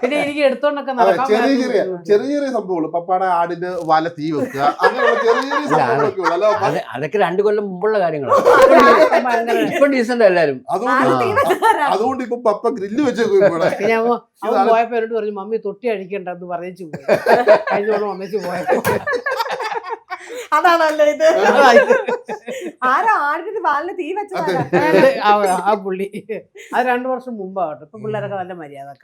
പിന്നെ എനിക്ക് എടുത്തോണ്ടൊക്കെ നടക്കാൻ
ചെറിയ ചെറിയ സംഭവങ്ങൾ, പപ്പാടെ ആടിന് വല തീ വെക്കുക, അങ്ങനെയുള്ള ചെറിയ സംഭവങ്ങളൊക്കെ ഉള്ളൂ. അല്ല
അതൊക്കെ 2 കൊല്ലം മുമ്പുള്ള കാര്യങ്ങളാണ്. ഇപ്പൊ ഡീസന്റ് എല്ലാരും.
അതുകൊണ്ട് ഇപ്പൊ പപ്പ ഗ്രില്ല് വെച്ചേക്കും ഇവിടെ.
പിന്നെ അവൻ പോയപ്പോ എന്നോട് പറഞ്ഞു മമ്മി തൊട്ടി അഴിക്കണ്ടെന്ന് പറഞ്ഞു പോയി. കഴിഞ്ഞോളം ഒന്നിച്ച് പോയപ്പോ
അതാണല്ലോ ഇത്. ആരാ ആടിന് പാലിന് തീ വെച്ചതാ?
ആ പുള്ളി. അത് 2 വർഷം മുമ്പാവട്ടെ. ഇപ്പൊ പിള്ളേരൊക്കെ നല്ല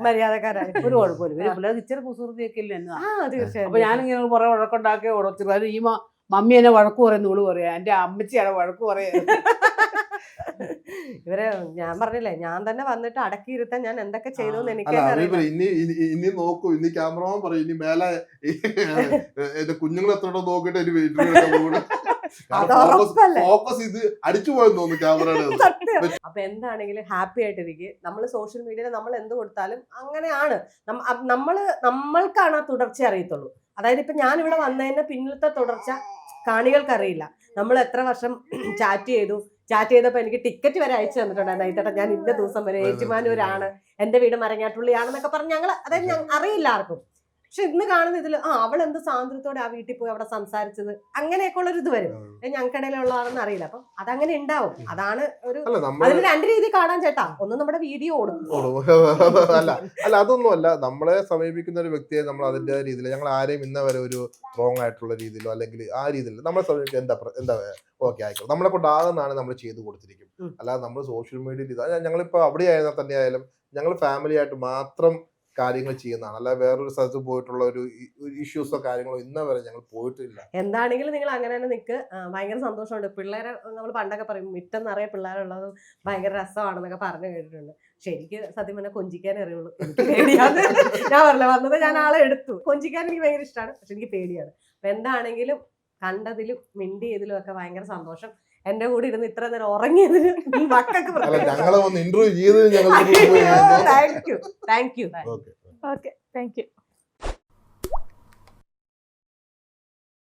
മര്യാദക്കാരായി,
ഒരു കുഴപ്പമില്ല. പിള്ളേർക്ക് ഇച്ചിരി കുസൃതിയൊക്കെ ഇല്ല എന്നാ.
തീർച്ചയായും.
അപ്പൊ ഞാനിങ്ങനെ കുറെ വഴക്കുണ്ടാക്കി ഉടച്ചു. ഈ മമ്മി എന്നെ വഴക്ക് പറയുന്ന ഇവള് പറയാ, എന്റെ അമ്മച്ചിയാണ് വഴക്ക് പറയാ.
ഇവരെ ഞാൻ പറഞ്ഞില്ലേ, ഞാൻ തന്നെ വന്നിട്ട് അടക്കിയിരുത്താൻ ഞാൻ എന്തൊക്കെ ചെയ്തു എന്ന് എനിക്ക്
ഇനി നോക്കൂ, ഇനി ക്യാമറമാൻ പറയും ഇനി മേലെ എന്റെ കുഞ്ഞുങ്ങൾ എത്രയോ നോക്കിട്ട് ഒരു ഫോക്കസ് ഇത് അടിച്ചു പോയെന്ന് തോന്നുന്നു ക്യാമറയുടെ.
അപ്പൊ എന്താണെങ്കിലും ഹാപ്പി ആയിട്ടിരിക്കും. നമ്മൾ സോഷ്യൽ മീഡിയയിൽ നമ്മൾ എന്ത് കൊടുത്താലും അങ്ങനെയാണ്. നമ്മൾക്കാണ് ആ തുടർച്ച അറിയത്തുള്ളൂ. അതായത് ഇപ്പൊ ഞാൻ ഇവിടെ വന്നതിന് പിന്നിലത്തെ തുടർച്ച കാണികൾക്ക് അറിയില്ല. നമ്മൾ എത്ര വർഷം ചാറ്റ് ചെയ്തപ്പോ എനിക്ക് ടിക്കറ്റ് വരെ അയച്ചു തന്നിട്ടുണ്ടായിരുന്നു. ഇതേട്ടാ ഞാൻ ഇന്ന ദിവസം വരെ ഏറ്റുമാനൂരാണ്, എന്റെ വീട് മരങ്ങാട്ടുള്ളിയാണെന്നൊക്കെ പറഞ്ഞ് അതായത് അറിയില്ല ആർക്കും. പക്ഷെ ഇന്ന് കാണുന്ന ഇതിൽ അവൾ എന്ത് സ്വാതന്ത്ര്യത്തോടെ ആ വീട്ടിൽ പോയി അവിടെ സംസാരിച്ചത്, അങ്ങനെയൊക്കെ ഉള്ളൊരു ഇത് വരും. ഞങ്ങൾക്കിടയിലുള്ളതാണെന്ന് അറിയില്ല. അപ്പം അതങ്ങനെ ഉണ്ടാവും. അതാണ് ഒരു അതിന് 2 രീതി കാണാൻ ചേട്ടാ. ഒന്ന് നമ്മുടെ വീഡിയോ ഓടും.
അല്ല അതൊന്നും അല്ല, നമ്മളെ സമീപിക്കുന്ന ഒരു വ്യക്തിയെ നമ്മൾ അതിന്റെ രീതിയിൽ ഞങ്ങൾ ആരെയും ഇന്ന വരെ ഒരു റോങ് ആയിട്ടുള്ള രീതിയിലോ അല്ലെങ്കിൽ ആ രീതിയിൽ നമ്മളെ സമീപിക്കുക എന്താ ഓക്കെ ആയിക്കോട്ടെ, നമ്മളെ കൊണ്ടാകുന്നതാണ് നമ്മൾ ചെയ്തു കൊടുത്തിരിക്കും. അല്ലാതെ നമ്മൾ സോഷ്യൽ മീഡിയയിൽ ഇതാ ഞങ്ങളിപ്പോ അവിടെ ആയിരുന്നാൽ തന്നെ ആയാലും ഞങ്ങൾ ഫാമിലി ആയിട്ട് മാത്രം കാര്യങ്ങൾ ചെയ്യുന്നതാണ്. അല്ല വേറൊരു സ്ഥലത്ത് പോയിട്ടുള്ള ഒരു ഇഷ്യൂസോ കാര്യങ്ങളോ ഇന്ന വരെ ഞങ്ങൾ പോയിട്ടില്ല.
എന്താണെങ്കിലും നിങ്ങൾ അങ്ങനെ തന്നെ നിൽക്ക്. ഭയങ്കര സന്തോഷമുണ്ട്. പിള്ളേരെ നമ്മൾ പണ്ടൊക്കെ പറയും മുറ്റം നിറയെ പിള്ളേരുള്ളത് ഭയങ്കര രസമാണെന്നൊക്കെ പറഞ്ഞു കേട്ടിട്ടുണ്ട്. പക്ഷെ എനിക്ക് സത്യം പറഞ്ഞാൽ കൊഞ്ചിക്കാൻ അറിയുള്ളൂ. എനിക്ക് പേടിയാണ്. ഞാൻ പറഞ്ഞില്ല, വന്നത് ഞാൻ ആളെ എടുത്തു. കൊഞ്ചിക്കാൻ എനിക്ക് ഭയങ്കര ഇഷ്ടമാണ്, പക്ഷെ എനിക്ക് പേടിയാണ്. അപ്പൊ എന്താണെങ്കിലും കണ്ടതിലും മിണ്ടിയതിലും ഒക്കെ ഭയങ്കര സന്തോഷം. എന്റെ കൂടെ ഇരുന്ന് ഇത്ര നേരം ഉറങ്ങിയതിന് മക്കൾക്ക്
ഞങ്ങളെ ഒന്ന് ഇന്റർവ്യൂ ചെയ്ത്
thank you.
Okay thank you.